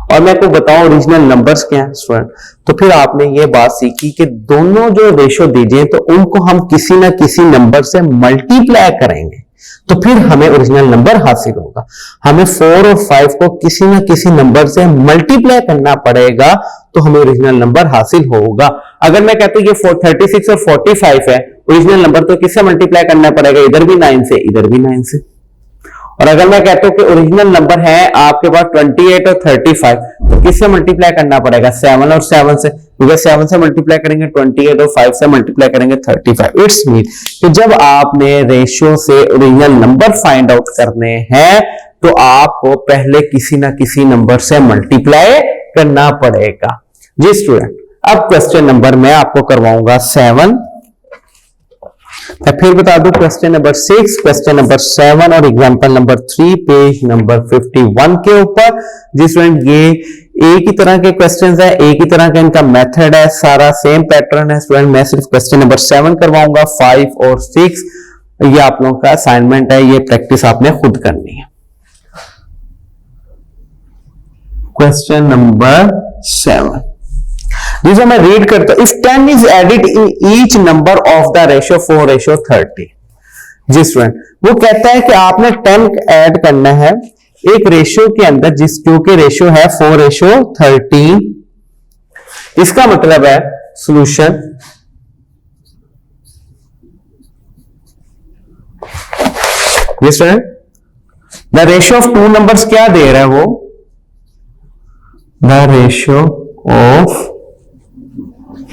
Speaker 2: और मैं आपको बताऊं ओरिजिनल नंबर्स क्या हैं स्टूडेंट, तो फिर आपने ये बात सीखी कि दोनों जो रेशो दीजिए तो उनको हम किसी ना किसी नंबर से मल्टीप्लाई करेंगे तो फिर हमें ओरिजिनल नंबर हासिल होगा। हमें 4 और 5 को किसी ना किसी नंबर से मल्टीप्लाई करना पड़ेगा तो हमें ओरिजिनल नंबर हासिल होगा। अगर मैं कहता हूं ये 36 और 45 है, ओरिजिनल नंबर तो किससे मल्टीप्लाई करना पड़ेगा? इधर भी 9 से, इधर भी 9 से। और अगर मैं कहता हूं कि ओरिजिनल नंबर है आपके पास 28 और 35, तो किससे मल्टीप्लाई करना पड़ेगा? 7 और 7 से, क्योंकि 7 से मल्टीप्लाई करेंगे 28 और 5 से मल्टीप्लाई करेंगे 35। इट्स मीन कि जब आपने रेशियो से ओरिजिनल नंबर फाइंड आउट करने हैं तो आपको पहले किसी ना किसी नंबर से मल्टीप्लाई करना पड़ेगा। जी स्टूडेंट, अब क्वेश्चन नंबर मैं आपको करवाऊंगा 7। मैं फिर बता दूं क्वेश्चन नंबर 6, क्वेश्चन नंबर 7 और एग्जांपल नंबर 3 पेज नंबर 51 के ऊपर। जी स्टूडेंट, ये एक ही तरह के क्वेश्चंस है, एक ही तरह का इनका मेथड है, सारा सेम पैटर्न है स्टूडेंट। मैं सिर्फ क्वेश्चन नंबर 7 करवाऊंगा, 5 और 6 ये आप लोगों का असाइनमेंट है, ये प्रैक्टिस आपने खुद करनी है। क्वेश्चन नंबर 7 जिसे मैं रीड करता हूं, if 10 is added in each number of the ratio 4:30। जी स्टूडेंट, वो कहता है कि आपने 10 ऐड करना है एक रेशियो के अंदर जो कि रेशियो है 4:30। इसका मतलब है सॉल्यूशन जी student, the ratio of 2 numbers क्या दे रहा है वो? The ratio of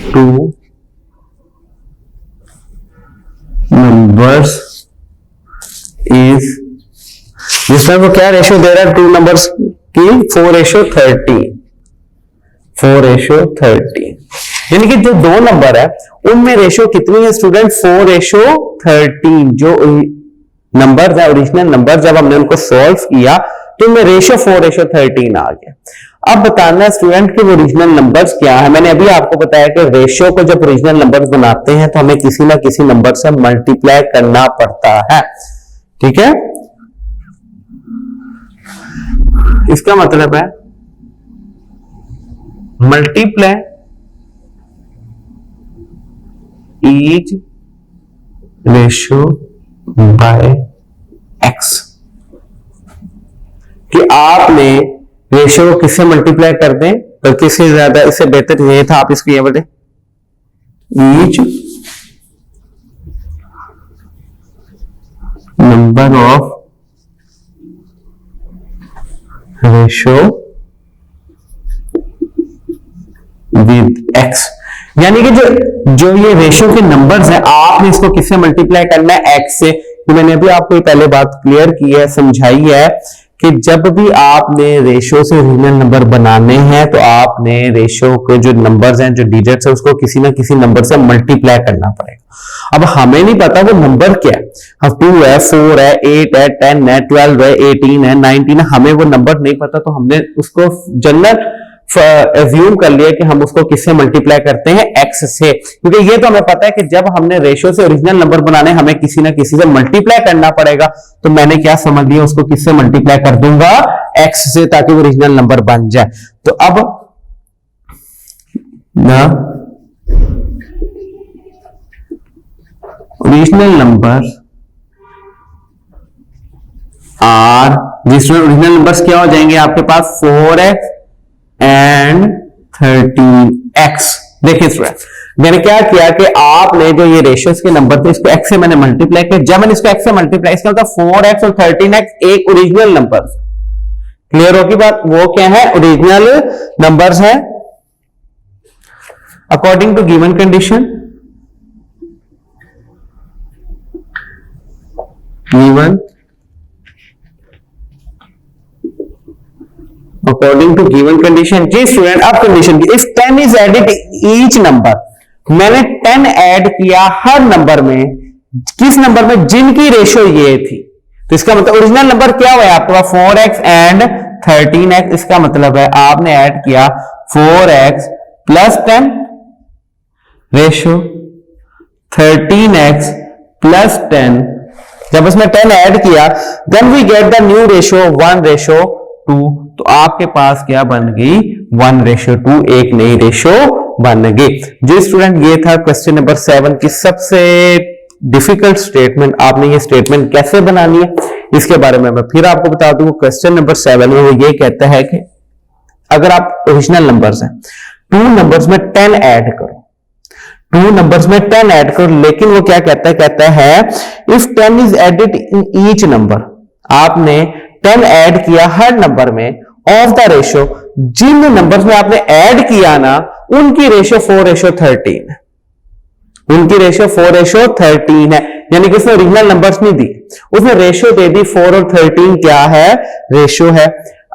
Speaker 2: 2 numbers is, जिसमें वो क्या रेशियो दे रहा है 2 नंबर्स की? 4:30। 4:30 यानी कि जो 2 नंबर है उनमें रेशियो कितनी है स्टूडेंट? 4:13। जो नंबर है ओरिजिनल नंबर, जब हमने उनको सॉल्व किया तो उनमें रेशियो 4:13 आ गया। अब बताना स्टूडेंट कि ओरिजिनल नंबर्स क्या है। मैंने अभी आपको बताया कि रेशियो को जब ओरिजिनल नंबर्स बनाते हैं तो हमें किसी ना किसी नंबर से मल्टीप्लाई करना पड़ता है, ठीक है। इसका मतलब है multiply each ratio by x, कि आपने रेशियो को किससे मल्टीप्लाई कर दें तो किससे ज्यादा, इससे बेहतर ये था आप इसको ये बोले each number of ratio with x, यानी कि जो ये रेशियो के नंबर्स हैं आपने इसको किससे मल्टीप्लाई करना है? एक्स से। तो मैंने अभी आपको पहले बात क्लियर की है, समझाई है कि जब भी आपने रेशियो से ओरिजिनल नंबर बनाने हैं तो आपने रेशियो के जो नंबर्स हैं, जो डिजिट्स है, उसको किसी ना किसी नंबर से मल्टीप्लाई करना पड़ेगा। अब हमें नहीं पता वो नंबर क्या है, अब 2 है, 4 है, 8 है, 10 है, 12 है, 18 है, 19 है, हमें वो नंबर नहीं पता तो हमने उसको जनरल एज्यूम कर लिया कि हम उसको किससे मल्टीप्लाई करते हैं? एक्स से, क्योंकि ये तो हमें पता है कि जब हमने रेशियो से ओरिजिनल नंबर बनाने हमें किसी ना किसी से मल्टीप्लाई करना पड़ेगा। तो मैंने क्या समझ लिया, उसको किससे मल्टीप्लाई कर दूंगा? एक्स से, ताकि वो ओरिजिनल नंबर बन जाए। तो अब ना ओरिजिनल नंबर आर, जिसमें ओरिजिनल नंबर्स क्या हो जाएंगे आपके पास? 4x and 13x। देखिए स्टूडेंट, मैंने क्या किया कि आपने जो ये रेशियोस के नंबर थे इसको x से मैंने मल्टीप्लाई किया। जब मैंने इसको x से मल्टीप्लाई, इसका मतलब 4x और 13x एक ओरिजिनल नंबर। क्लियर होगी बात? वो क्या है? ओरिजिनल नंबर्स है according to given condition. Given according to given condition, जी स्टूडेंट अब कंडीशन की, if 10 is added each number, मैंने 10 ऐड किया हर नंबर में, किस नंबर में, जिनकी रेशो ये थी, तो इसका मतलब ओरिजिनल नंबर क्या हुआ आपके पास 4x एंड 13x, इसका मतलब है आपने ऐड किया 4x plus 10 ratio 13x plus 10, जब उसमें 10 ऐड किया then we get the new ratio 1:2, तो आपके पास क्या बन गई 1:2, एक नई रेशो बन गई। जी स्टूडेंट ये था क्वेश्चन नंबर 7 की सबसे डिफिकल्ट स्टेटमेंट। आपने ये स्टेटमेंट कैसे बनानी है इसके बारे में मैं फिर आपको बता दूं। क्वेश्चन नंबर 7 में वो ये कहता है कि अगर आप ओरिजिनल नंबर्स हैं, 2 नंबर्स में 10 ऐड करो, 2 नंबर्स में 10 ऐड करो, लेकिन वो क्या कहता है if 10 is added in each number, आपने 10 ऐड किया हर नंबर में ऑफ द रेशो, जिन नंबर्स में आपने ऐड किया ना उनकी रेशो 4:13 है, उनकी रेशो 4:13 है, यानी कि उसने ओरिजिनल नंबर्स नहीं दी, उसने रेशो दे दी 4 और 13 क्या है रेशो है।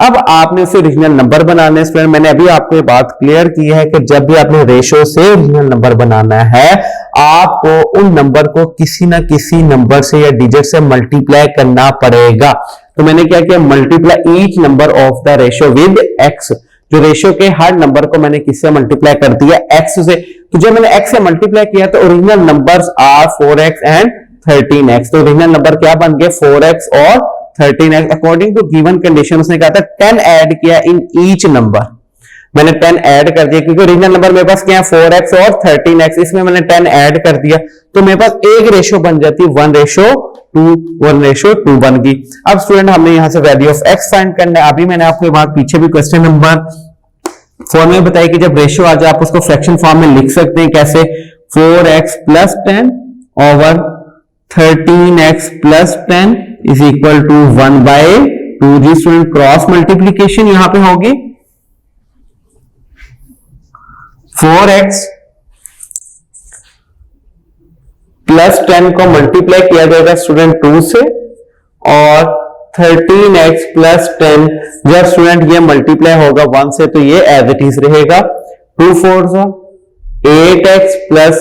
Speaker 2: अब आपने उसे ओरिजिनल नंबर बनाना है स्टूडेंट, मैंने अभी आपको ये बात क्लियर की है कि जब भी आपने रेशो से ओरिजिनल नंबर बनाना है आपको उन नंबर को किसी ना किसी नंबर से या डिजिट से मल्टीप्लाई करना पड़ेगा। तो मैंने क्या किया, multiply each number of the ratio with x, जो रेशो के हर नंबर को मैंने किससे मल्टीप्लाई कर दिया एक्स से, तो जब मैंने एक्स से मल्टीप्लाई किया तो original numbers are 4x and 13x, तो ओरिजिनल नंबर क्या बन गए 4x और 13x according to given condition. उसने कहा था 10 ऐड किया इन ईच नंबर, मैंने 10 ऐड कर दिया क्योंकि ओरिजिनल नंबर मेरे पास क्या है 4x और 13x, इसमें मैंने 10 ऐड कर दिया तो मेरे पास एक रेशो बन जाती है 1:2 बन गई। अब स्टूडेंट हमने यहां से वैल्यू ऑफ x फाइंड करना है। अभी मैंने आपको ये बात पीछे भी क्वेश्चन नंबर 4 में बताई कि जब रेशियो आ जाए आप उसको फ्रैक्शन फॉर्म में लिख सकते हैं, कैसे 4x plus 10 over 13x plus 10 is equal to 1/2। जी स्टूडेंट क्रॉस मल्टीप्लीकेशन यहां पे होगी, 4x प्लस 10 को मल्टीप्लाई किया जाएगा स्टूडेंट 2 से, और 13x प्लस 10 जब स्टूडेंट ये मल्टीप्लाई होगा 1 से तो ये एज इट इज रहेगा, 2 4 8x plus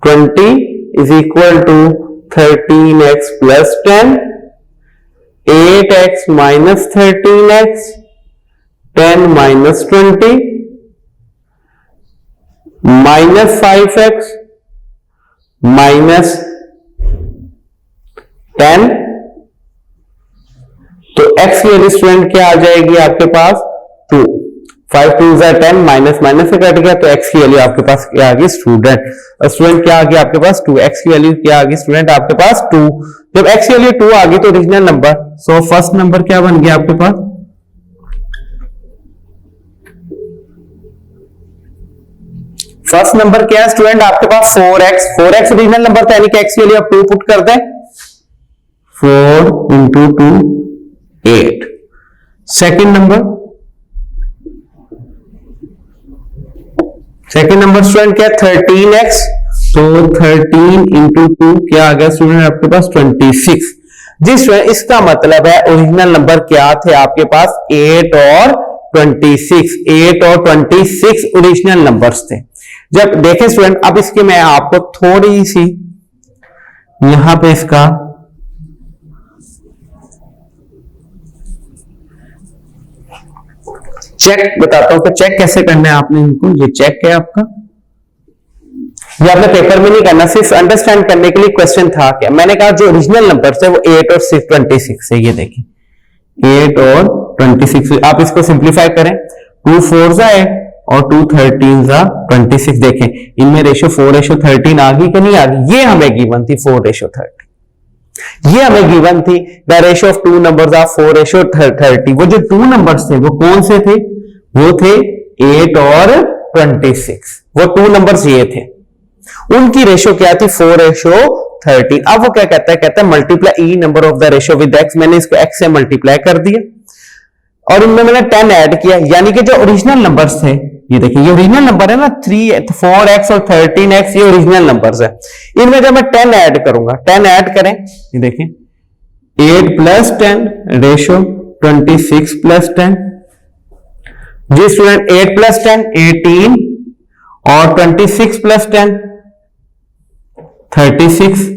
Speaker 2: 20 is equal to 13x plus 10, 8x minus 13x, 10 minus 20, minus 5x minus 10, तो x की वैल्यू स्टूडेंट क्या आ जाएगी आपके पास 2, 5 2 10, माइनस माइनस से कट गया तो x की वैल्यू आपके पास क्या आ गई स्टूडेंट, स्टूडेंट क्या आ गया आपके पास 2, x की वैल्यू क्या आ गई स्टूडेंट आपके पास 2। जब x की वैल्यू 2 आ गई तो original number, so first number क्या बन गया आपके पास, फर्स्ट नंबर क्या है स्टूडेंट आपके पास 4x ओरिजिनल नंबर था, यानी कि x की वैल्यू आप 2 पुट कर दें, 4 इंटू 2 8। सेकेंड नंबर स्टूडेंट क्या है 13x, तो 13 इंटू 2 क्या आ गया स्टूडेंट आपके पास 26। जी स्टूडेंट इसका मतलब है ओरिजिनल नंबर क्या थे आपके पास 8 और 26, 8 और 26 ओरिजिनल नंबर्स थे। जब देखें स्टूडेंट अब इसके मैं आपको थोड़ी सी यहां पे इसका चेक बताता हूं कि चेक कैसे करना है आपने इनको। ये चेक है आपका, ये आपने पेपर में नहीं करना, सिर्फ अंडरस्टैंड करने के लिए क्वेश्चन था क्या। मैंने कहा जो ओरिजिनल नंबर है वो 8 और 26 है, ये देखिए 8 और 26। आप इसको सिंप्लीफाई करें, 2 4 है और 2 13 26, देखें इनमें रेशो 4:13 आ गई कि नहीं आ गई, ये हमें गिवन थी 4:13, ये हमें गिवन थी the ratio of 2 numbers are 4:30। वो जो 2 नंबर्स थे वो कौन से थे, वो थे 8 और 26, वो 2 नंबर्स ये थे, उनकी रेशो क्या थी 4:13। अब वो क्या कहता है multiply e number of the ratio with x, मैंने इसको एक्स से मल्टीप्लाई कर दिया और इनमें मैंने 10 ऐड किया, यानी कि जो ओरिजिनल नंबर्स थे, ये देखिए ये ओरिजिनल नंबर है ना 4x और 13x, ये ओरिजिनल नंबर्स है, इनमें जब मैं 10 ऐड करूंगा, 10 ऐड करें, ये देखिए 8 प्लस 10 रेशो 26 प्लस 10, जी स्टूडेंट 8 प्लस 10 18 और 26 प्लस 10 36।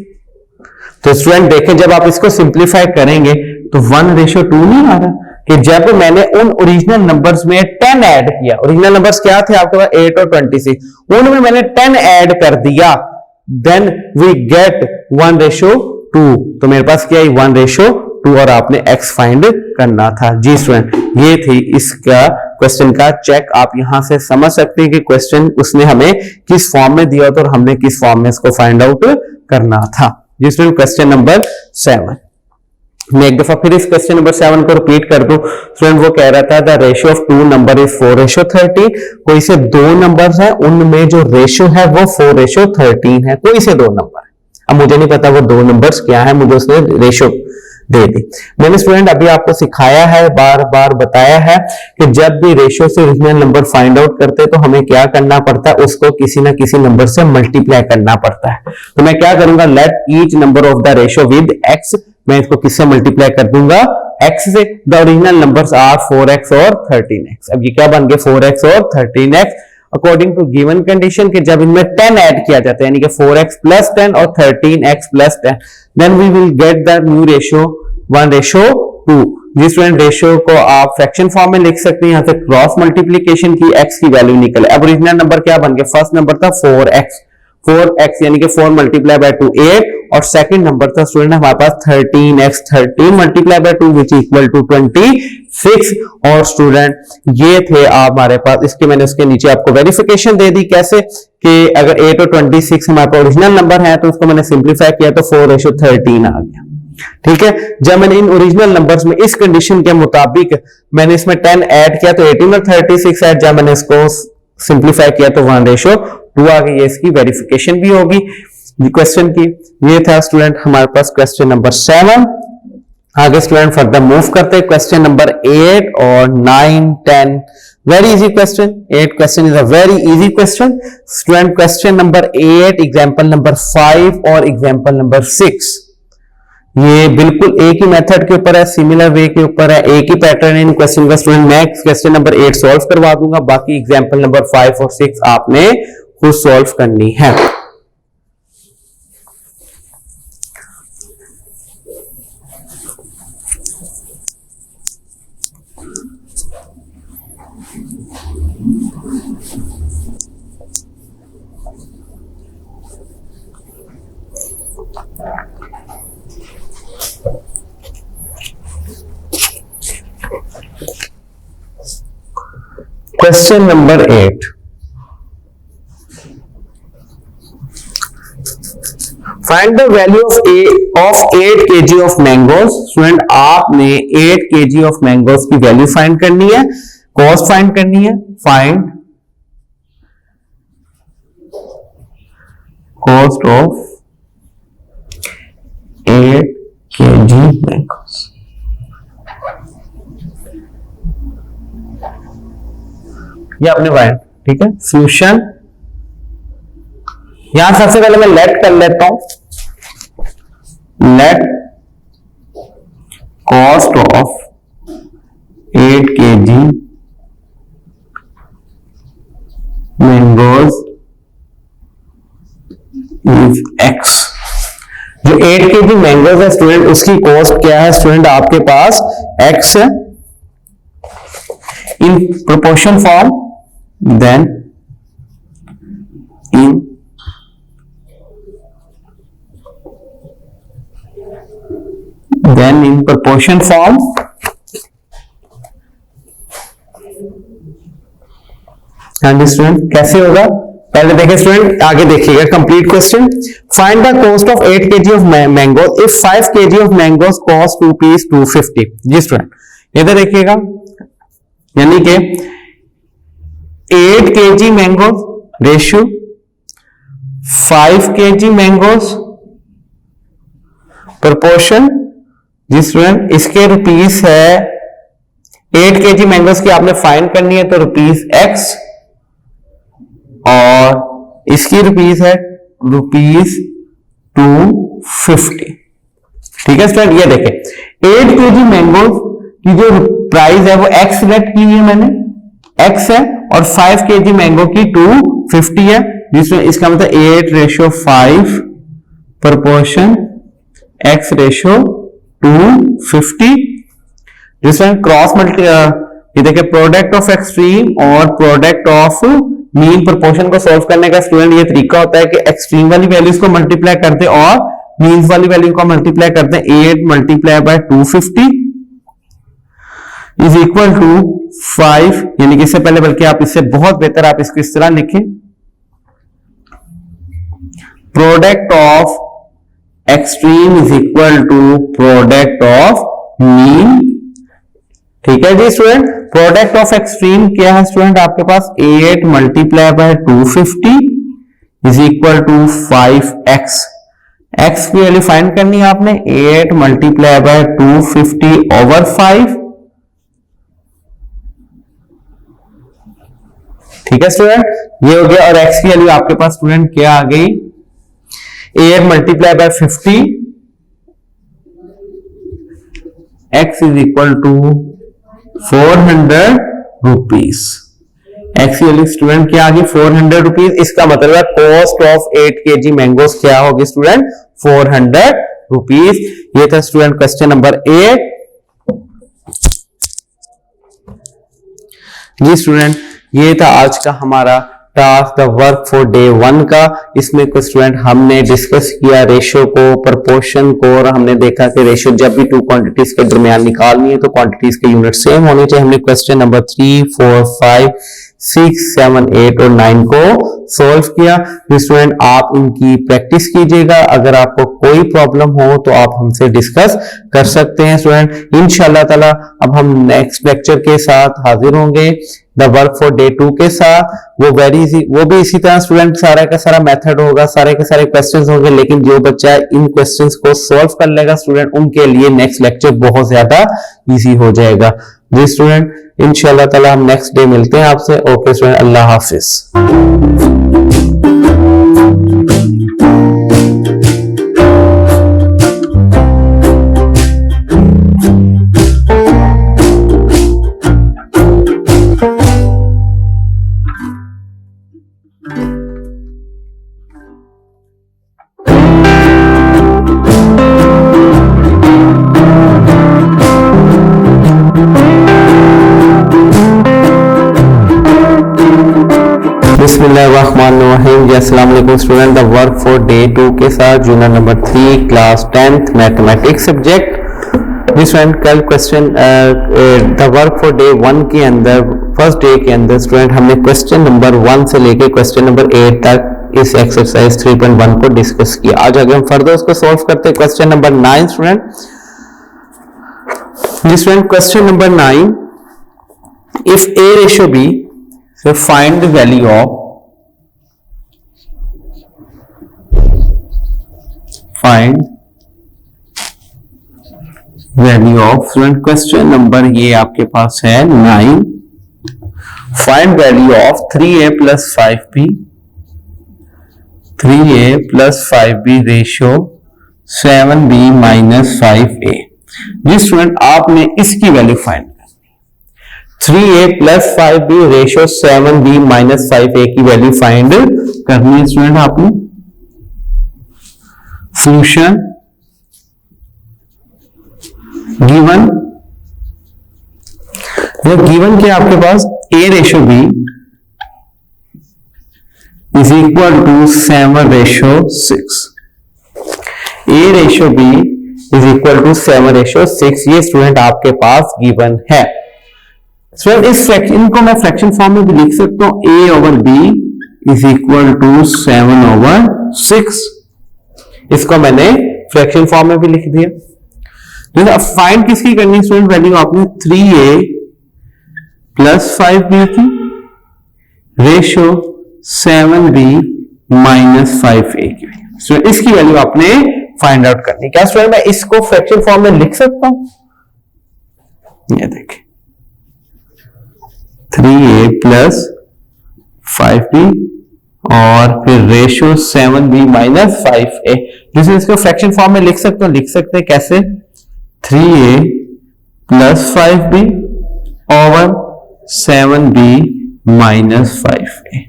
Speaker 2: तो स्टूडेंट देखें जब आप इसको सिंप्लीफाई करेंगे तो 1:2 नहीं आ रहा कि जब मैंने उन ओरिजिनल नंबर्स में 10 ऐड किया, ओरिजिनल नंबर्स क्या थे आपके पास 8 और 26, उनमें मैंने 10 ऐड कर दिया, देन वी गेट 1:2। तो मेरे पास क्या है 1:2 और आपने x फाइंड करना था। जी स्टूडेंट ये थी इसका क्वेश्चन का चेक। आप यहां से समझ सकते हैं कि क्वेश्चन उसने हमें किस फॉर्म में दिया था और हमने किस फॉर्म में इसको फाइंड आउट करना था। जी स्टूडेंट क्वेश्चन नंबर 7। मैं एक दफा फिर इस क्वेश्चन नंबर 7 को रिपीट कर दूं। स्टूडेंट वो कह रहा था the ratio of 2 number is 4:13। कोई से 2 नंबर्स हैं उनमें जो रेशियो है वो 4:13 है। कोई से 2 नंबर है, अब मुझे नहीं पता वो 2 नंबर्स क्या है, मुझे उसने रेशियो दे दी। मैंने स्टूडेंट अभी आपको सिखाया है, बार बार बताया है कि जब भी रेशियो से ओरिजिनल नंबर फाइंड आउट करते हैं तो हमें क्या करना पड़ता है, उसको किसी ना किसी नंबर से मल्टीप्लाई करना पड़ता है। तो मैं क्या करूंगा, let each number of the ratio with x, मैं इसको किससे मल्टीप्लाई कर दूंगा, x से। The original numbers are 4x और 13x। अब ये क्या बन गए 4x और 13x according to given condition कि जब इनमें 10 ऐड किया जाता है यानी कि 4x प्लस 10 और 13x plus 10, then we will get the new ratio 1:2। जिस स्टूडेंट रेशियो को आप फ्रैक्शन फॉर्म में लिख सकते हैं, यहां से क्रॉस मल्टीप्लीकेशन की x की वैल्यू निकले। अब ओरिजिनल नंबर क्या बन गया, फर्स्ट नंबर था 4x यानी कि 4 मल्टीप्लाई बाय 2 8 और सेकंड नंबर था स्टूडेंट हमारे पास 13x 13 multiply by 2 which equal to 26। और स्टूडेंट ये थे आप हमारे पास, इसके मैंने उसके नीचे आपको वेरिफिकेशन दे दी कैसे कि अगर 8 और 26 हमारे पास ओरिजिनल नंबर है तो उसको मैंने सिंप्लीफाई किया तो 4:13 आ गया। ठीक है, जब मैंने इन ओरिजिनल नंबर्स में इस कंडीशन के मुताबिक मैंने इसमें 10 ऐड किया तो 18 और 36 ऐड, जब मैंने इसको सिंप्लीफाई किया तो 1:2 आ गई। इसकी वेरिफिकेशन भी होगी क्वेश्चन की। ये था स्टूडेंट हमारे पास क्वेश्चन नंबर 7। आगे स्टूडेंट फर्दर मूव करते हैं क्वेश्चन नंबर 8 और 9 10। Very easy question, 8 question is a very easy question. Student question number 8 example number 5 और एग्जांपल नंबर 6 ये बिल्कुल एक ही मेथड के ऊपर है, सिमिलर वे के ऊपर है, एक ही पैटर्न है इन क्वेश्चन का। स्टूडेंट मैं क्वेश्चन नंबर 8 सॉल्व करवा दूंगा, बाकी एग्जांपल नंबर 5 और 6 आपने खुद सॉल्व करनी है। Question number 8, find the value of 8 kg of mangoes. Student आपने 8 kg ऑफ मैंगोज की वैल्यू फाइंड करनी है, कॉस्ट फाइंड करनी है। Find cost of 8 kg mangoes. ये आपने फाइंड, ठीक है। फ्यूशन, यहां सबसे पहले मैं लेट कर लेता हूं, let cost of 8 kg mangoes is x। जो 8 kg मैंगोज है स्टूडेंट उसकी कॉस्ट क्या है स्टूडेंट आपके पास x है in proportion form, then in proportion form हाँ जी स्टूडेंट कैसे होगा पहले देखिए स्टूडेंट, आगे देखिएगा complete question. Find the cost of 8 kg of mango if 5 kg of mangoes cost rupees 250। जी स्टूडेंट इधर देखिएगा, यानी कि 8 kg mangoes ratio 5 kg mangoes proportion. जी स्टूडेंट इसके रुपीस है 8 kg मैंगोज की आपने फाइंड करनी है तो रुपीस x और इसकी रुपीस है रुपीस 250। ठीक है स्टूडेंट, ये देखें 8 kg मैंगोज की जो प्राइस है वो x सिलेक्ट की हुई है मैंने, x है और 5 kg मैंगो की 250 है, जिसमें इसका मतलब 8:5 प्रोपोर्शन x रेशो 250, जिसमें क्रॉस मल्टी ये देखिए प्रोडक्ट ऑफ एक्सट्रीम और प्रोडक्ट ऑफ मीन प्रोपोर्शन को सॉल्व करने का स्टूडेंट ये तरीका होता है कि एक्सट्रीम वाली वैल्यूज को मल्टीप्लाई करते और मीन वाली वैल्यू को मल्टीप्लाई करते हैं। 8 multiply by 250 is equal to 5, यानी कि इससे पहले बल्कि आप इससे बहुत बेहतर आप इसको इस तरह लिखें, product of extreme is equal to product of mean. ठीक है जी स्टूडेंट, प्रोडक्ट ऑफ एक्सट्रीम क्या है स्टूडेंट आपके पास 8 multiply by 250 is equal to 5x। x की वैल्यू फाइंड करनी है आपने, 8 मल्टीप्लाई बाय 250 ओवर 5। ठीक है स्टूडेंट, ये हो गया। और x की वैल्यू आपके पास स्टूडेंट क्या आ गई, 8 multiply by 50, x is equal to 400 rupees. X की वैल्यू स्टूडेंट क्या आ गई 400 रुपीज। इसका मतलब है कॉस्ट ऑफ 8 kg मैंगोस क्या होगी स्टूडेंट 400 रुपीज। ये था स्टूडेंट क्वेश्चन नंबर 8। जी स्टूडेंट, ये था आज का हमारा task the work for day 1 का। इसमें कुछ स्टूडेंट हमने डिस्कस किया रेशो को, प्रोपोर्शन को, और हमने देखा कि रेशो जब भी 2 क्वांटिटीज के दरमियान निकालनी है तो क्वांटिटीज के यूनिट सेम होने चाहिए। हमने क्वेश्चन नंबर 3, 4, 5, 6, 7, 8 और 9 को सॉल्व किया। तो स्टूडेंट आप इनकी प्रैक्टिस कीजिएगा। अगर आपको कोई प्रॉब्लम हो तो आप हमसे डिस्कस कर सकते हैं स्टूडेंट। इंशाल्लाह ताला अब हम नेक्स्ट लेक्चर के साथ हाजिर होंगे द वर्क फॉर डे 2 के साथ। वो भी इसी तरह स्टूडेंट सारा का सारा मेथड होगा, सारे के सारे क्वेश्चंस होंगे, लेकिन जो बच्चा इन क्वेश्चंस को सॉल्व कर लेगा स्टूडेंट उनके लिए नेक्स्ट लेक्चर बहुत ज्यादा इजी हो जाएगा। जी स्टूडेंट, इंशाल्लाह ताला हम नेक्स्ट डे मिलते हैं आपसे। ओके स्टूडेंट, अल्लाह हाफिज। बिस्मिल्लाहिर्रहमानिर्रहीम। अस्सलाम वालेकुम student, the work for day 2 के साथ unit number 3 class 10th mathematics subject. जी स्टूडेंट, कल question the work for day 1 के अंदर फर्स्ट डे के अंदर स्टूडेंट हमने क्वेश्चन नंबर 1 से लेके क्वेश्चन नंबर 8 तक इस एक्सरसाइज 3.1 को डिस्कस किया। आज आगे हम फर्दर उसको सॉल्व करते हैं। Question number 9 student. जी student, question number 9, if a ratio b, so find the value of student question number ये आपके पास है 9। Find value of 3a plus 5b, 3a plus 5b ratio 7b minus 5a। जी student, आपने इसकी value find 3a plus 5b ratio 7b minus 5a की value find करनी है स्टूडेंट आपने। सॉल्यूशन गिवन, ये गिवन क्या आपके पास a ratio b is equal to 7 ratio 6। a ratio b is equal to 7 ratio 6, ये स्टूडेंट आपके पास गिवन है। स्टूडेंट इस फ्रैक्शन को मैं फ्रैक्शन फॉर्म में भी लिख सकता हूं, a over b is equal to 7 over 6। इसको मैंने फ्रैक्शन फॉर्म में भी लिख दिया। अब फाइंड किसकी करनी स्टूडेंट वैल्यू आपने 3a plus 5b की रेशो 7b minus 5a की। स्टूडेंट इसकी वैल्यू आपने फाइंड आउट करनी। क्या स्टूडेंट मैं इसको फ्रैक्शन फॉर्म में लिख सकता हूं? ये देखिए 3a plus 5b और फिर रेशो 7b minus 5a, जिसे इसको फ्रैक्शन फॉर्म में लिख सकते हैं कैसे 3a plus 5b over 7b minus 5a।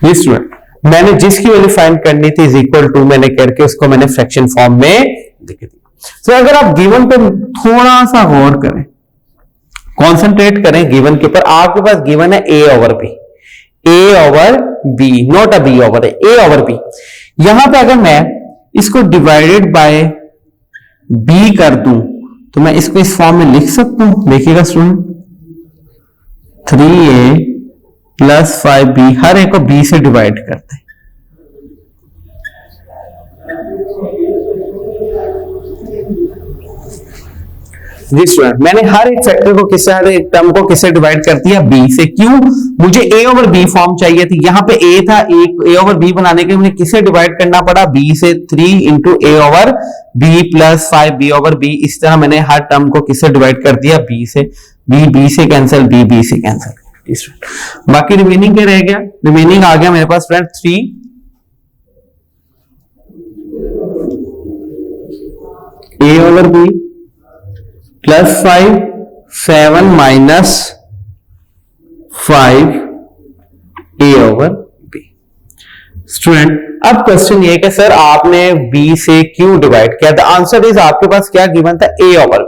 Speaker 2: जी स्टूडेंट, मैंने जिसकी वैल्यू फाइंड करनी थी इज इक्वल टू मैंने करके उसको मैंने फ्रैक्शन फॉर्म में लिख दिया। तो अगर आप गिवन पे थोड़ा सा गौर करें, कॉन्सेंट्रेट करें गिवन के ऊपर, आपके पास गिवन है a over b, a over b, not a b over a over b। यहां पे अगर मैं इसको डिवाइडेड बाय b कर दूं तो मैं इसको इस फॉर्म में लिख सकता हूं। देखिएगा स्टूडेंट, 3a प्लस 5b, हर एक को b से डिवाइड करते हैं। जी स्टूडेंट, मैंने हर एक फैक्टर को किससे, हर एक टर्म को किससे डिवाइड कर दिया, b से। क्यों? मुझे a ओवर b फॉर्म चाहिए थी। यहां पे a था, a ओवर b बनाने के लिए मुझे किससे डिवाइड करना पड़ा, b से। 3 into a over b plus 5b over b। इस तरह मैंने हर टर्म को किससे डिवाइड कर दिया, b से। b से कैंसिल, b से कैंसिल। बाकी रिमेनिंग क्या रह गया, रिमेनिंग आ गया मेरे पास friend 3 a over b plus 5 7 minus 5 a over b। Student, अब क्वेश्चन ये कि सर आपने b से क्यों डिवाइड किया? द आंसर इज, आपके पास क्या गिवन था, a over b।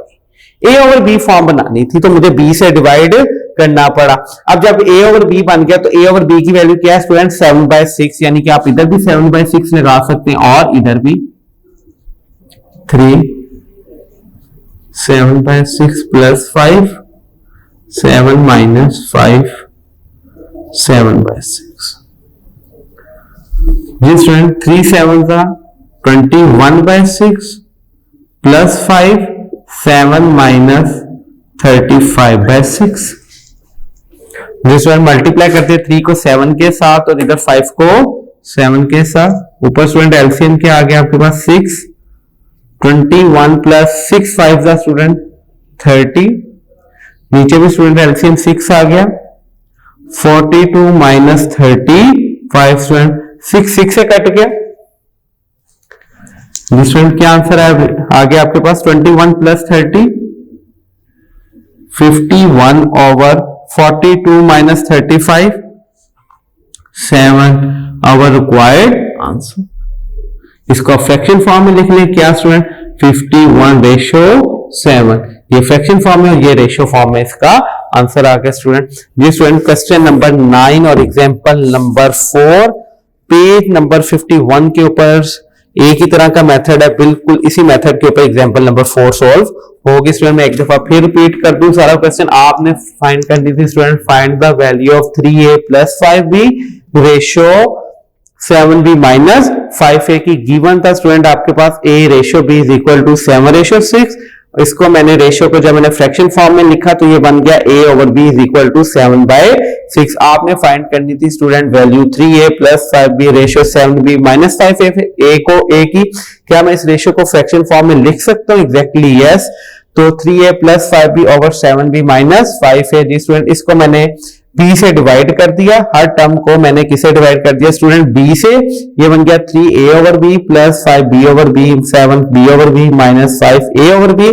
Speaker 2: a over b form बनानी थी तो मुझे b से डिवाइड करना पड़ा। अब जब a ओवर b बन गया तो a ओवर b की वैल्यू क्या है स्टूडेंट, 7/6, यानी कि आप इधर भी 7/6 लगा सकते हैं और इधर भी 3 7/6 प्लस 5 7 माइनस 5 7/6। जी स्टूडेंट, 3 7 का 21/6 प्लस 5 7 माइनस 35/6। जिस बार मल्टीप्लाई करते हैं 3 को 7 के साथ और इधर 5 को 7 के साथ। ऊपर स्टूडेंट एलसीएम क्या आ गया आपके पास, 6। 21 प्लस 6 5 का स्टूडेंट 30। नीचे भी स्टूडेंट एलसीएम 6 आ गया। 42 माइनस 35 स्टूडेंट 6 से कट गया। स्टूडेंट क्या आंसर आ गया आपके पास, 21 plus 30 51 over 42 minus 35 7 our required answer. इसको फ्रैक्शन फॉर्म में लिख लें क्या स्टूडेंट, 51/7। ये फ्रैक्शन फॉर्म में और ये रेशियो फॉर्म में इसका आंसर आ गया स्टूडेंट। ये स्टूडेंट क्वेश्चन नंबर 9 और एग्जांपल नंबर 4 पेज नंबर 51 के ऊपर एक ही तरह का मेथड है, बिल्कुल इसी मेथड के ऊपर एग्जांपल नंबर 4 सॉल्व होगी स्टूडेंट। मैं एक दफा फिर रिपीट कर दूं सारा क्वेश्चन। आपने फाइंड करनी थी student, find the value of 3a plus 5b ratio 7b minus 5a की गिवन था स्टूडेंट आपके पास a ratio b is equal to 7/6। इसको मैंने रेशियो को जब मैंने फ्रैक्शन फॉर्म में लिखा तो ये बन गया a over b is equal to 7/6। आपने फाइंड करनी थी student value 3a plus 5b ratio 7b minus 5a को a की। क्या मैं इस रेशियो को फ्रैक्शन फॉर्म में लिख सकता हूँ? Exactly yes. तो 3a plus 5b over 7b minus 5a। जी स्टूडेंट, इसको मैंने b से डिवाइड कर दिया, हर टर्म को मैंने किसे डिवाइड कर दिया स्टूडेंट, b से। ये बन गया 3a over b plus 5b over b 7b over b minus 5a over b।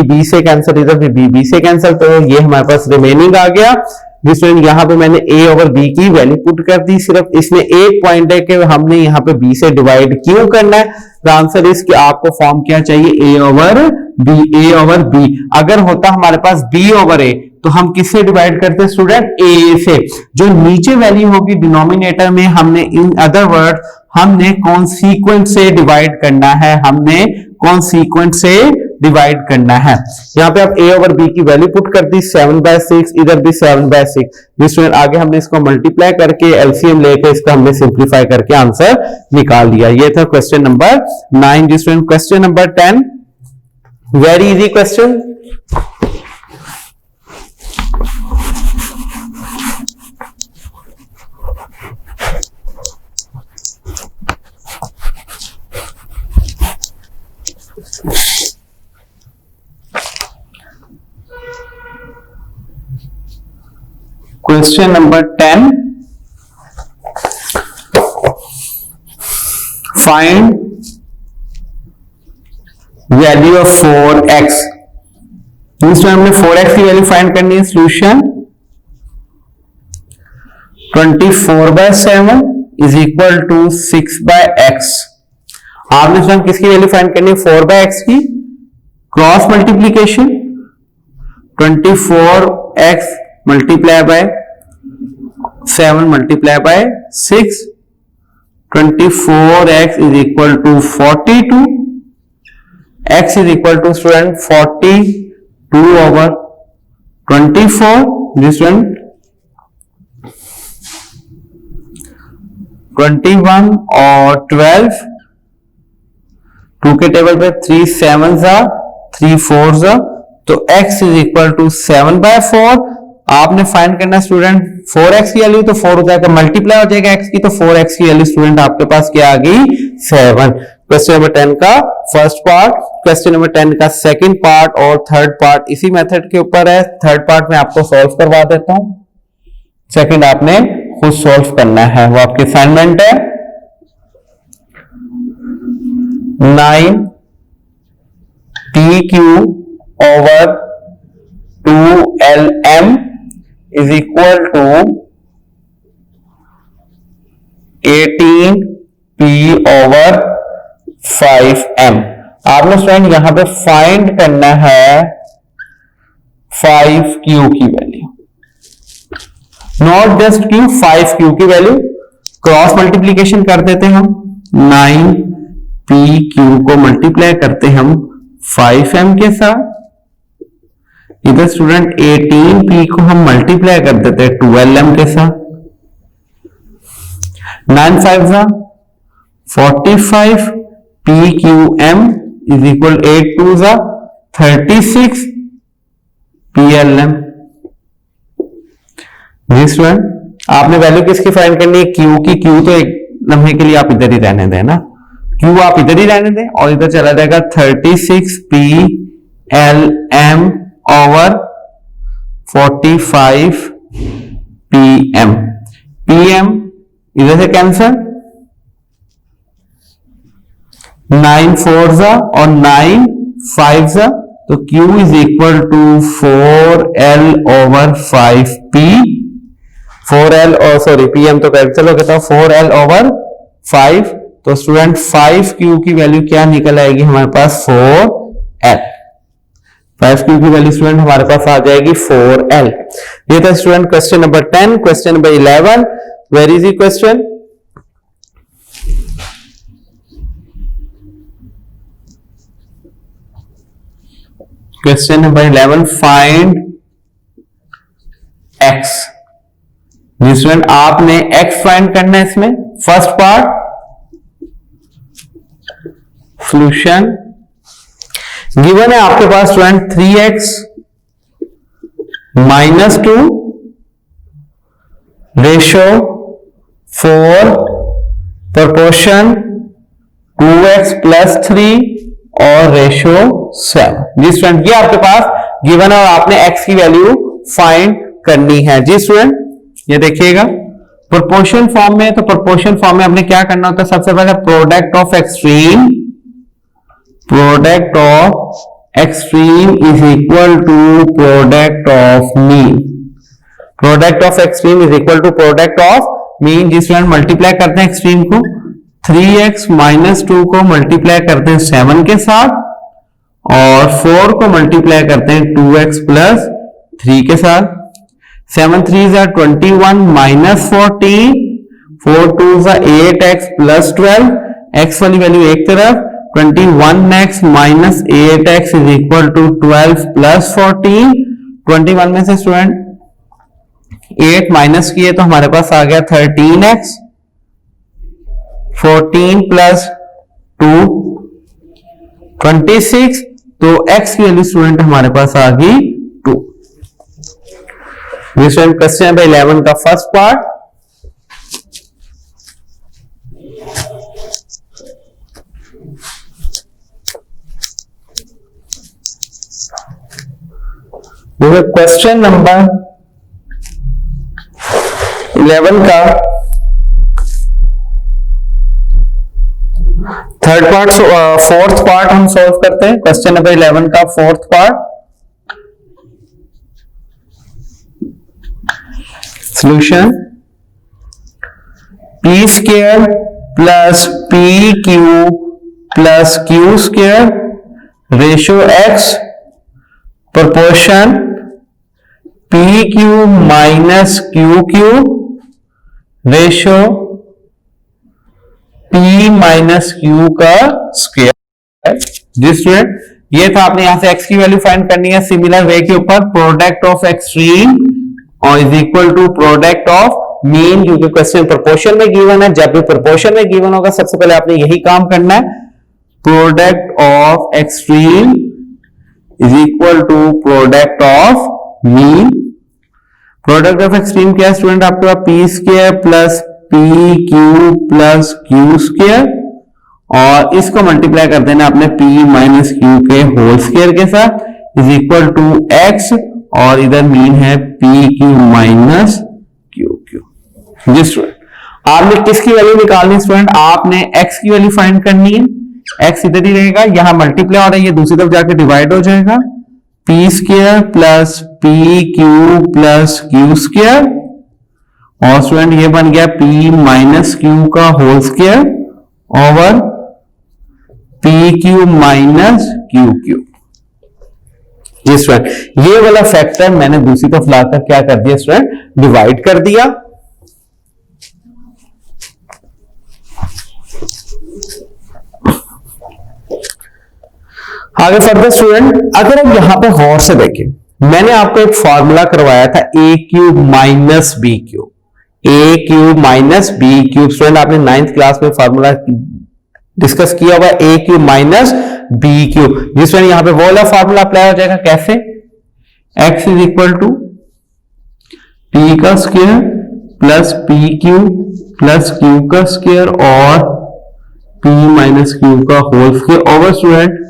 Speaker 2: b से कैंसिल, इधर भी b से कैंसिल, तो ये हमारे पास रिमेनिंग आ गया। जी स्टूडेंट, यहाँ पे मैंने a ओवर b की वैल्यू पुट कर दी। सिर्फ इसमें एक पॉइंट है कि हमने यहाँ पे b से डिवाइड क्यों करना है। द आंसर इज कि आपको फॉर्म क्या चाहिए, a ओवर b। अगर होता हमारे पास b ओवर a तो हम किससे डिवाइड करते हैं स्टूडेंट, a से। जो नीचे वैल्यू होगी डिनोमिनेटर में, हमने इन अदर वर्ड हमने कॉन्सिक्वेंट से डिवाइड करना है, हमने कॉन्सिक्वेंट से डिवाइड करना है। यहाँ पे आप a ओवर b की वैल्यू पुट कर दी 7/6, इधर भी 7/6। जिस स्टूडेंट आगे हमने इसको मल्टीप्लाई करके एलसीएम लेके इसका हमने सिंप्लीफाई करके आंसर निकाल दिया। ये था क्वेश्चन नंबर 9। जिस student question number 10 very easy question. Question number 10. Find value of 4x। इसमें हमने 4x की वैल्यू फाइंड करनी है। Solution 24/7 is equal to 6/x। आपने स्वयं किसकी वैल्यू फाइंड करनी है? 4/x की cross multiplication 24x multiply by 7 multiply by 6, 24x is equal to 42, x is equal to student 42/24, this one 21 और 12, 2 के टेबल पे 3 7s 3 4s, तो x इज इक्वल टू 7/4। आपने फाइंड करना स्टूडेंट 4x की वैल्यू, तो 4 हो जाएगा मल्टीप्लाई हो जाएगा x की, तो 4x की वैल्यू स्टूडेंट आपके पास क्या आ गई? 7। क्वेश्चन नंबर 10 का फर्स्ट पार्ट, क्वेश्चन नंबर 10 का सेकंड पार्ट और थर्ड पार्ट इसी मेथड के ऊपर है। थर्ड पार्ट में आपको सॉल्व करवा देता हूं, सेकंड आपने खुद सॉल्व करना है, वो आपकी असाइनमेंट है। 9pq over 2lm is equal to 18p over 5m। आपने स्टूडेंट यहां पे फाइंड करना है 5q की value, not just q, 5q की वैल्यू। क्रॉस मल्टीप्लीकेशन कर देते हैं हम, 9pq को मल्टीप्लाई करते हैं हम 5m के साथ, इधर स्टूडेंट 18p को हम मल्टीप्लाई कर देते हैं 12m के साथ, 9 5s 45, pqm is equal 8 2s 36 plm। जी स्टूडेंट, आपने वैल्यू किसकी फाइंड करनी है? q की। q तो एक लम्हे के लिए आप इधर ही रहने दें ना, q आप इधर ही रहने दें और इधर चला जाएगा 36 plm ओवर 45 pm। pm इधर से कैंसल, 9 4s और 9 5s, तो q is equal to 4l over 5p, 4l और सॉरी pm तो कैंसिल हो गया, 4l ओवर 5, तो स्टूडेंट 5q की वैल्यू क्या निकल आएगी हमारे पास? 4l। 5q की वैल्यू स्टूडेंट हमारे पास आ जाएगी 4l। ये था student question number 10। Question number 11, where is the question? Question number 11, find x। Student आपने x फाइंड करना है इसमें। फर्स्ट पार्ट सॉल्यूशन गिवन है आपके पास student 3x - 2 ratio 4 proportion 2x + 3 और रेशो 7। जी स्टूडेंट, ये आपके पास गिवन है और आपने x की वैल्यू फाइंड करनी है। जी स्टूडेंट, ये देखिएगा प्रोपोर्शन फॉर्म में, तो प्रोपोर्शन फॉर्म में हमने क्या करना होता है? सबसे पहले product of extreme is equal to product of mean. Product of extreme is equal to product of mean. जिस स्टूडेंट मल्टीप्लाई करते हैं एक्सट्रीम को, 3x - 2 को मल्टीप्लाई करते हैं 7 के साथ और 4 को मल्टीप्लाई करते हैं 2x + 3 के साथ। 7 3s 21 - 14, 4 2s 8x + 12, x वाली वैल्यू एक तरफ, 21x - 8x is equal to 12 + 14। 21 में से स्टूडेंट 8 माइनस किए तो हमारे पास आ गया 13x, 14 + 2 26, तो x की वैल्यू स्टूडेंट हमारे पास आ गई 2। क्वेश्चन नंबर 11 का फर्स्ट पार्ट। क्वेश्चन नंबर 11 का थर्ड पार्ट, फोर्थ पार्ट हम सॉल्व करते हैं। क्वेश्चन नंबर 11 का fourth part solution P square plus P Q plus Q square ratio x proportion P Q minus Q Q ratio P minus Q का square. जी student, ये था आपने यहां से x की वैल्यू फाइंड करनी है सिमिलर वे के ऊपर, प्रोडक्ट ऑफ एक्सट्रीम और is equal to product of mean, क्योंकि क्वेश्चन प्रोपोर्शन में गिवन है। जब भी प्रोपोर्शन में गिवन होगा सबसे पहले आपने यही काम करना है, product of extreme is equal to product of mean. Product of extreme क्या है स्टूडेंट, आपके पास P square plus P Q plus Q square, और इसको मल्टीप्लाई कर देना अपने p माइनस क्यू के होल स्क्वायर के साथ, इज इक्वल टू x, और इधर मीन है P Q minus Q Q. जी स्टूडेंट, आपने किसकी वैल्यू निकालनी है स्टूडेंट, आपने x की वैल्यू फाइंड करनी है। x इधर ही रहेगा, यहां मल्टीप्लाई हो रहा है, ये दूसरी तरफ जाकर डिवाइड हो जाएगा, P square plus P Q plus Q square, और स्टूडेंट ये बन गया p माइनस क्यू का whole square over P Q minus Q Q. जी स्टूडेंट, ये वाला फैक्टर मैंने दूसरी तरफ लाकर क्या कर दिया स्टूडेंट, डिवाइड कर दिया। आगे फर्दर स्टूडेंट, अगर आप यहां पे गौर से देखें, मैंने आपको एक फॉर्मूला करवाया था A cube minus B cube, A cube minus B cube. Student आपने 9th क्लास में फॉर्मूला डिस्कस किया हुआ, A cube minus B cube. जिसमें यहां पे वो वाला फॉर्मूला अप्लाई हो जाएगा, कैसे, x is equal to P का square plus P Q plus Q का स्क्वायर और p माइनस क्यू का whole square over student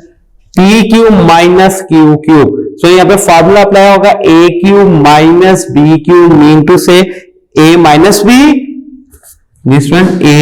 Speaker 2: P Q minus Q cube. So यहाँ पे फॉर्मूला अप्लाई होगा, A Q minus B Q mean to से a minus B, student a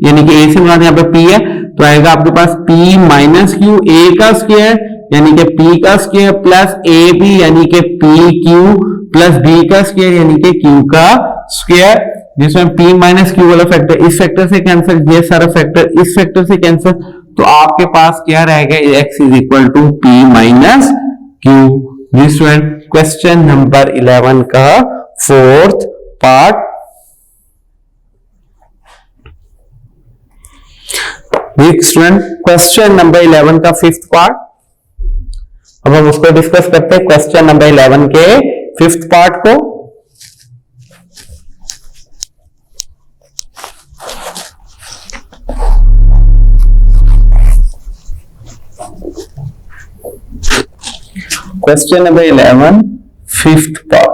Speaker 2: यानी कि a से बना यहाँ पे p है, तो आएगा आपके पास p माइनस क्यू a का स्क्वायर यानी कि p का स्क्वायर प्लस ए बी यानी कि p क्यू प्लस b का स्क्वायर यानी कि q का स्क्वायर, जिसमें p माइनस क्यू वाला फैक्टर इस फैक्टर से कैंसिल, ये सारा फैक्टर इस फैक्टर से कैंसिल, तो आपके पास क्या रहेगा, x is equal to p minus q. Student, question number 11 का 4th part. Student, question number 11 का 5th पार्ट, अब हम उसको डिस्कस करते हैं, क्वेश्चन नंबर 11 के 5th पार्ट को। Question number 11 5th part,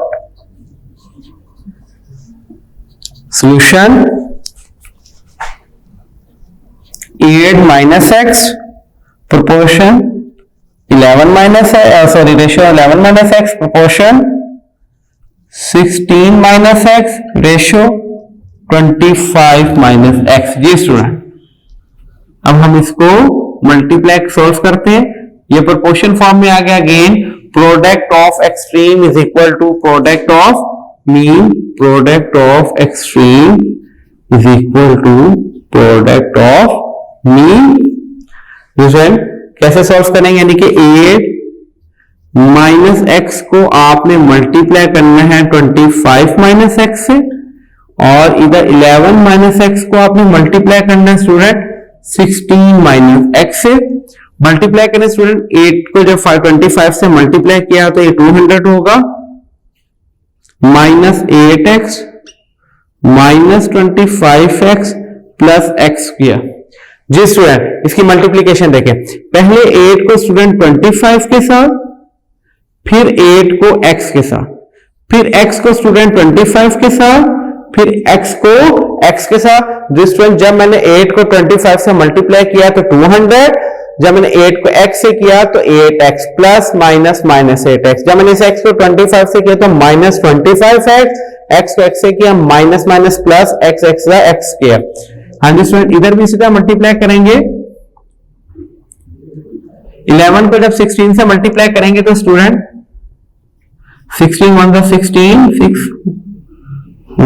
Speaker 2: solution 8 minus X proportion 11 minus sorry ratio 11 minus X proportion 16 minus X ratio 25 minus X. जी student, अब हम इसको मल्टीप्लाई सॉल्व करते हैं, ये प्रोपोर्शन फॉर्म में आ गया। Again product of extreme is equal to product of mean, product of extreme is equal to product of mean. कैसे सॉल्व करेंगे, यानी कि 8 माइनस एक्स को आपने मल्टीप्लाई करना है 25 माइनस एक्स से, और इधर 11 माइनस एक्स को आपने मल्टीप्लाई करना है स्टूडेंट 16 माइनस एक्स से। मल्टीप्लाई करें स्टूडेंट, 8 को जब 25 से मल्टीप्लाई किया तो ये 200 होगा, minus 8x minus 25x plus x किया। जी स्टूडेंट, इसकी मल्टीप्लीकेशन देखें, पहले 8 को स्टूडेंट 25 के साथ, फिर 8 को x के साथ, फिर x को स्टूडेंट 25 के साथ, फिर x को x के साथ। जी स्टूडेंट, जब मैंने 8 को 25 से मल्टीप्लाई किया तो 200, जब मैंने 8 को x से किया तो 8x plus minus minus 8x, जब मैंने इस x को 25 से किया तो माइनस 25x, x को x से किया minus minus plus x x किया। हाँ जी स्टूडेंट, इधर भी सीधा मल्टीप्लाई करेंगे, 11 को जब 16 से मल्टीप्लाई करेंगे तो स्टूडेंट 16 1 16 6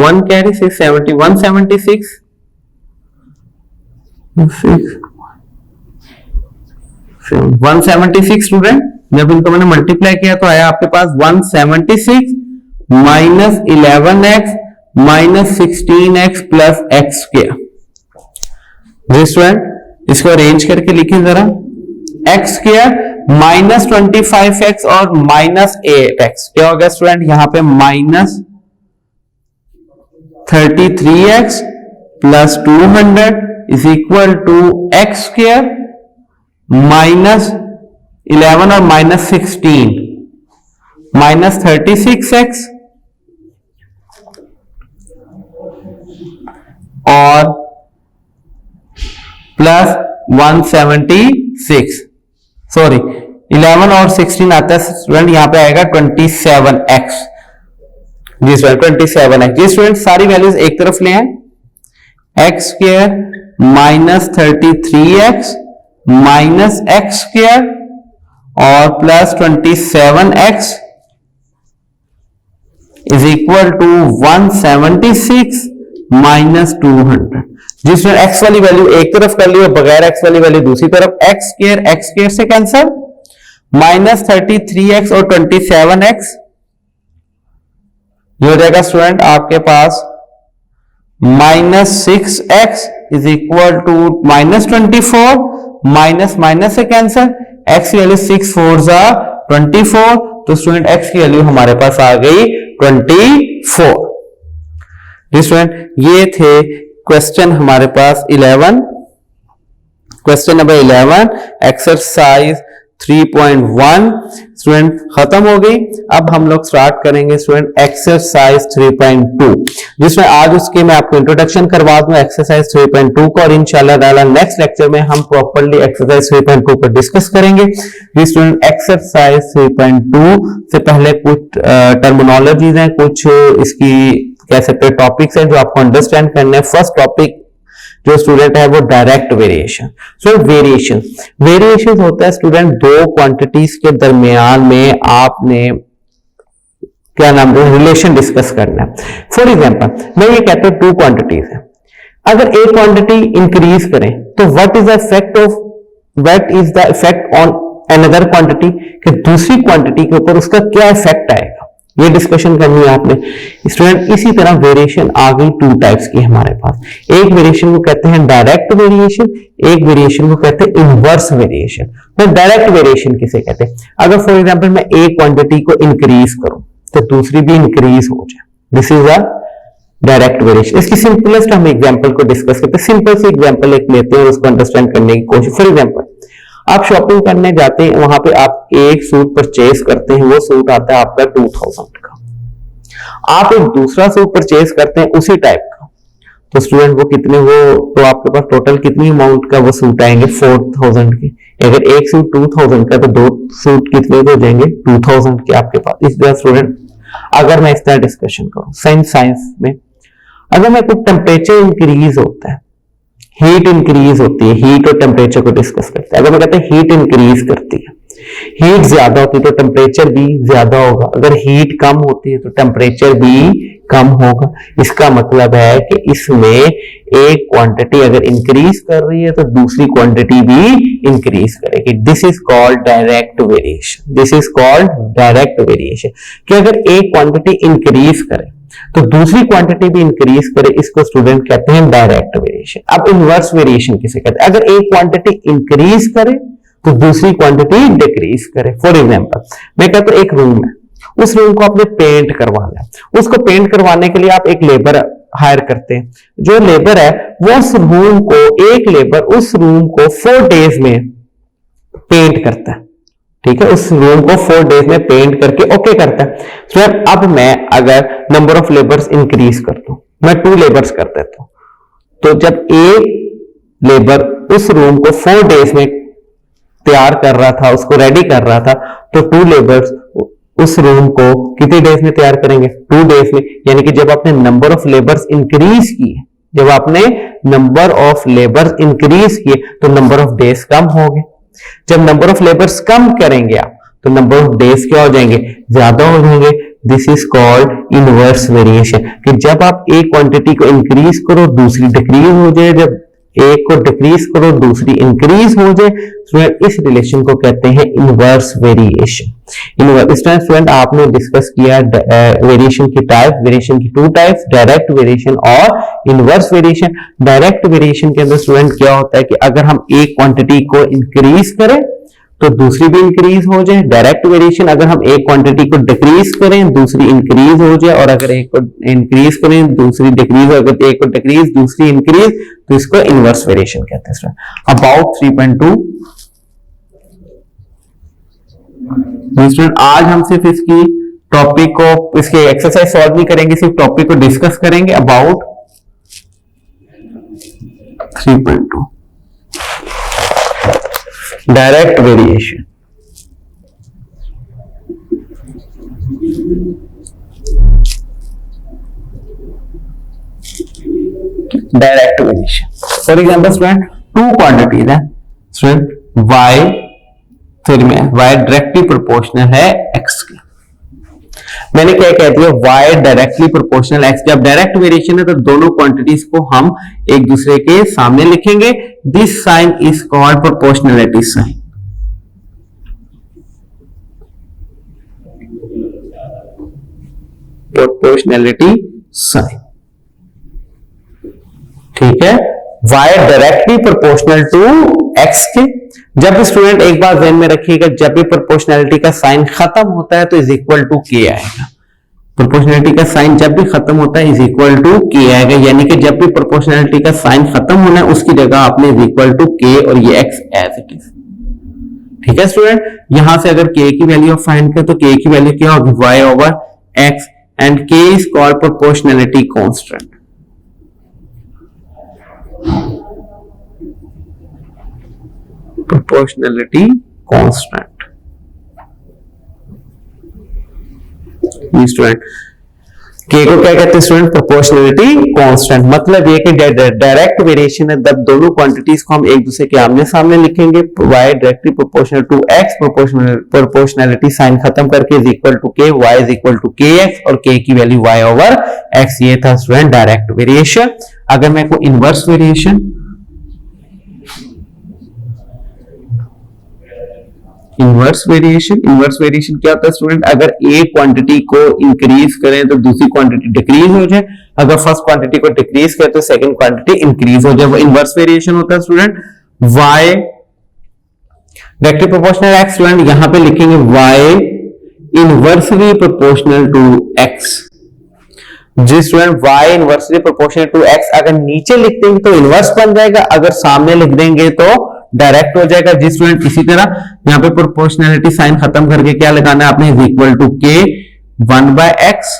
Speaker 2: 1 कैरी 6 70 176 176 स्टूडेंट, जब इनको मैंने मल्टीप्लाई किया तो आया आपके पास 176 minus 11x minus 16x plus X square. जी स्टूडेंट, इसको अरेंज करके लिखें जरा। एक्स स्क्वायर माइनस 25x और माइनस 8x, क्या होगा स्टूडेंट? यहां पे minus 33x plus 200 is equal to x square minus 11 और माइनस 16 माइनस 36x और प्लस 176, सॉरी 11 और 16 आता है स्टूडेंट, यहां पे आएगा 27x। जी स्टूडेंट 27x। जी स्टूडेंट, सारी वैल्यूज एक तरफ ले आए। X square minus 33x minus X square और plus 27x is equal to 176 minus 200। जिसमें x वाली वैल्यू एक तरफ कर ली और बगैर x वाली वैल्यू दूसरी तरफ। एक्स स्क्वायर से कैंसिल, माइनस 33x और 27x ये हो जाएगा स्टूडेंट आपके पास minus 6x is equal to minus 24, minus minus से कैंसिल, x की वैल्यू 6 4 जा 24, तो स्टूडेंट x की वैल्यू हमारे पास आ गई 24। स्टूडेंट ये थे क्वेश्चन हमारे पास 11, क्वेश्चन नंबर 11 एक्सरसाइज 3.1 स्टूडेंट खत्म हो गई। अब हम लोग स्टार्ट करेंगे स्टूडेंट एक्सरसाइज 3.2, जिसमें आज उसके मैं आपको इंट्रोडक्शन करवा दूं एक्सरसाइज 3.2 को, और इंशाल्लाह ताला नेक्स्ट लेक्चर में हम प्रॉपर्ली एक्सरसाइज 3.2 पर डिस्कस करेंगे। स्टूडेंट एक्सरसाइज 3.2 से पहले कुछ टर्मिनोलॉजीज हैं, कुछ इसकी कह सकते हैं टॉपिक्स हैं जो आपको अंडरस्टैंड करने हैं। फर्स्ट टॉपिक जो स्टूडेंट है वो डायरेक्ट वेरिएशन। सो वेरिएशन होता है स्टूडेंट दो क्वांटिटीज के दरमियान में आपने क्या नाम है रिलेशन डिस्कस करना है। फॉर एग्जांपल मैं ये कहता हूं 2 क्वांटिटीज है, अगर एक क्वांटिटी इंक्रीज करें तो what is the effect on another quantity, कि दूसरी क्वांटिटी के ऊपर उसका क्या इफेक्ट आएगा, ये डिस्कशन करनी है आपने स्टूडेंट। इसी तरह वेरिएशन आ गई 2 टाइप्स की हमारे पास। एक वेरिएशन को कहते हैं डायरेक्ट वेरिएशन, एक वेरिएशन को कहते हैं इनवर्स वेरिएशन। तो डायरेक्ट वेरिएशन किसे कहते हैं? अगर फॉर एग्जांपल मैं एक क्वांटिटी को इंक्रीज करूं तो दूसरी भी इंक्रीज हो जाए, this is a direct variation. इसकी सिंपलेस्ट हम एग्जांपल को डिस्कस करते हैं। सिंपल से एग्जांपल एक लेते हैं और उसको अंडरस्टैंड करने की कोशिश। फॉर एग्जांपल आप शॉपिंग करने जाते हैं, वहां पे आप एक सूट परचेज करते हैं, वो सूट आता है आपका 2000 का। आप एक दूसरा सूट परचेज करते हैं उसी टाइप का, तो स्टूडेंट वो कितने, वो तो आपके पास टोटल कितनी अमाउंट का वो सूट आएंगे 4000 के। अगर एक सूट 2000 का तो 2 सूट कितने हो जाएंगे 2000 के आपके पास। इस तरह स्टूडेंट अगर मैं इस तरह डिस्कशन करूं साइंस में, अगर मैं कुछ टेम्परेचर इंक्रीज होता है, हीट इंक्रीज होती है, हीट और टेम्परेचर को डिस्कस करते हैं। अगर मैं कहते हैं हीट इंक्रीज करती है, हीट ज्यादा होती है तो टेम्परेचर भी ज्यादा होगा, अगर हीट कम होती है तो टेम्परेचर भी कम होगा। इसका मतलब है कि इसमें एक क्वांटिटी अगर इंक्रीज कर रही है तो दूसरी क्वांटिटी भी इंक्रीज करेगी। This is called direct variation. This is called direct variation कि अगर एक क्वांटिटी इंक्रीज करे तो दूसरी क्वांटिटी भी इंक्रीज करे, इसको स्टूडेंट कहते हैं डायरेक्ट वेरिएशन। अब इनवर्स वेरिएशन किसे कहते हैं? अगर एक क्वांटिटी इंक्रीज करे तो दूसरी क्वांटिटी डिक्रीज करे। फॉर एग्जांपल मैं कहता हूं एक रूम है, उस रूम को आपने पेंट करवाना है, उसको पेंट करवाने के लिए आप एक लेबर हायर करते हैं। जो लेबर है वो उस रूम को, एक लेबर उस रूम को 4 डेज में पेंट करता है, ठीक है, उस रूम को 4 डेज में पेंट करके ओके करता है। सर अब मैं अगर नंबर ऑफ लेबर्स इंक्रीज कर दूं, मैं 2 लेबर्स कर देता हूं, तो जब एक लेबर उस रूम को 4 डेज में तैयार कर रहा था, उसको रेडी कर रहा था, तो 2 लेबर्स उस रूम को कितने डेज में तैयार करेंगे 2 डेज में। यानी कि जब आपने नंबर ऑफ लेबर्स इंक्रीज किए, जब आपने नंबर ऑफ लेबर्स इंक्रीज किए तो नंबर ऑफ डेज कम हो गए। जब नंबर ऑफ लेबर्स कम करेंगे आप तो नंबर ऑफ डेज क्या हो जाएंगे, ज्यादा हो जाएंगे। This is called inverse variation कि जब आप एक क्वांटिटी को इंक्रीज करो दूसरी डिक्रीज हो जाए, जब एक को डिक्रीज करो दूसरी इंक्रीज हो जाए, स्टूडेंट इस रिलेशन को कहते हैं इनवर्स वेरिएशन। स्टूडेंट आपने डिस्कस किया वेरिएशन की टाइप, वेरिएशन की टू टाइप्स, डायरेक्ट वेरिएशन और इनवर्स वेरिएशन। डायरेक्ट वेरिएशन के अंदर स्टूडेंट क्या होता है कि अगर हम एक क्वांटिटी को इंक्रीज करें तो दूसरी भी इंक्रीज हो जाए। डायरेक्ट वेरिएशन अगर हम एक क्वांटिटी को डिक्रीज करें दूसरी इंक्रीज हो जाए, और अगर एक को इंक्रीज करें दूसरी डिक्रीज, अगर एक को डिक्रीज दूसरी इंक्रीज, तो इसको इनवर्स वेरिएशन कहते हैं स्टूडेंट। अबाउट 3.2 स्टूडेंट आज हम सिर्फ इसकी टॉपिक को, इसके एक्सरसाइज सॉल्व नहीं करेंगे, सिर्फ टॉपिक को डिस्कस करेंगे। About 3.2 direct variation. Direct variation for example student two quantities है स्टूडेंट, y फिर में y डायरेक्टली प्रोपोर्शनल है x के। मैंने क्या कह दिया, y डायरेक्टली प्रोपोर्शनल x के। अब डायरेक्ट वेरिएशन है तो दोनों क्वांटिटीज को हम एक दूसरे के सामने लिखेंगे। This sign is called proportionality sign. Proportionality sign, ठीक है। y directly proportional to x के। जब स्टूडेंट एक बार ध्यान में रखिएगा, जब भी प्रोपोर्शनलिटी का साइन खत्म होता है तो इज इक्वल टू k आएगा। प्रोपोर्शनलिटी का साइन जब भी खत्म होता है इज इक्वल टू k आएगा, यानी कि जब भी प्रोपोर्शनलिटी का साइन खत्म होना है उसकी जगह आपने इज इक्वल टू k और ये x एज इट इज, ठीक है स्टूडेंट। यहां से अगर k की वैल्यू फाइंड करें तो k की वैल्यू क्या होगी, y over x, and k is called proportionality constant. Proportionality constant student, के को क्या कहते हैं स्टूडेंट, प्रोपोर्शनलिटी कांस्टेंट। मतलब ये कि डायरेक्ट वेरिएशन है जब दोनों क्वांटिटीज को हम एक दूसरे के आमने सामने लिखेंगे। y directly proportional to x, proportionality sign खत्म करके is equal to k, y is equal to kx और k की वैल्यू y ओवर x। ये था स्टूडेंट डायरेक्ट वेरिएशन। अगर मैं को इनवर्स वेरिएशन, इनवर्स वेरिएशन क्या होता है स्टूडेंट, अगर एक क्वांटिटी को इंक्रीज करें तो दूसरी क्वांटिटी डिक्रीज हो जाए, अगर फर्स्ट क्वांटिटी को डिक्रीज करें तो सेकंड क्वांटिटी इंक्रीज हो जाए, वो इनवर्स वेरिएशन होता है student. y directly proportional x, student यहां पे लिखेंगे y inversely proportional to x। जी student y inversely proportional to x अगर नीचे लिख देंगे तो इनवर्स बन जाएगा, अगर सामने लिख देंगे तो डायरेक्ट हो जाएगा। जी स्टूडेंट इसी तरह यहाँ पे प्रोपोर्शनलिटी साइन खत्म करके क्या लगाना है आपने, is equal to k 1/x।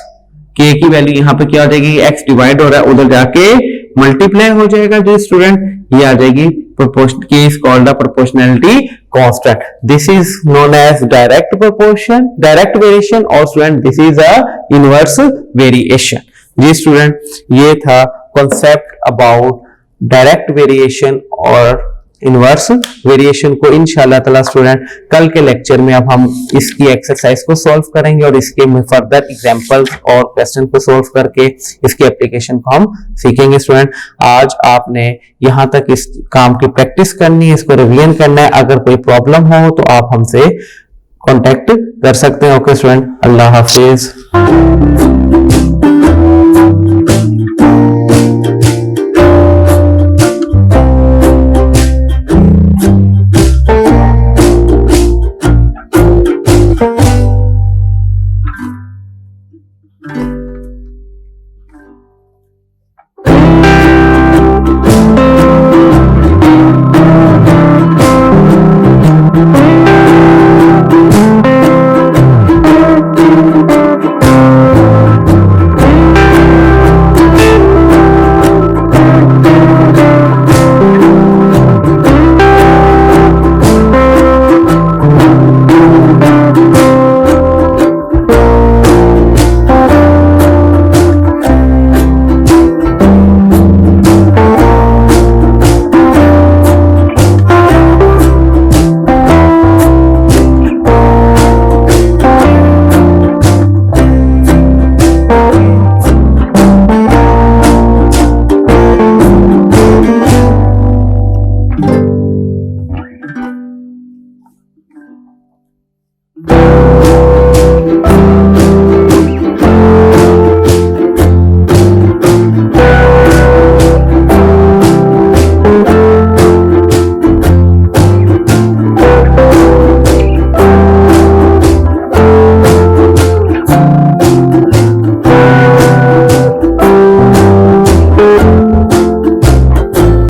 Speaker 2: k की वैल्यू यहाँ पे क्या हो जाएगी, x डिवाइड हो रहा है उधर जाके मल्टीप्लाई हो जाएगा। जी स्टूडेंट ये आ जाएगी k is called the proportionality constant. This is known as direct proportion, direct variation, और student this is a inverse variation. जी स्टूडेंट ये था कॉन्सेप्ट अबाउट डायरेक्ट वेरिएशन और इनवर्स वेरिएशन को। इंशाल्लाह ताला स्टूडेंट कल के लेक्चर में अब हम इसकी एक्सरसाइज को सॉल्व करेंगे और इसके फर्दर एग्जांपल्स और क्वेश्चन को सॉल्व करके इसकी एप्लीकेशन को हम सीखेंगे। स्टूडेंट आज आपने यहां तक इस काम की प्रैक्टिस करनी है, इसको रिवीजन करना है। अगर कोई प्रॉब्लम हो तो आप हमसे कांटेक्ट कर सकते हैं। ओके स्टूडेंट, अल्लाह हाफिज।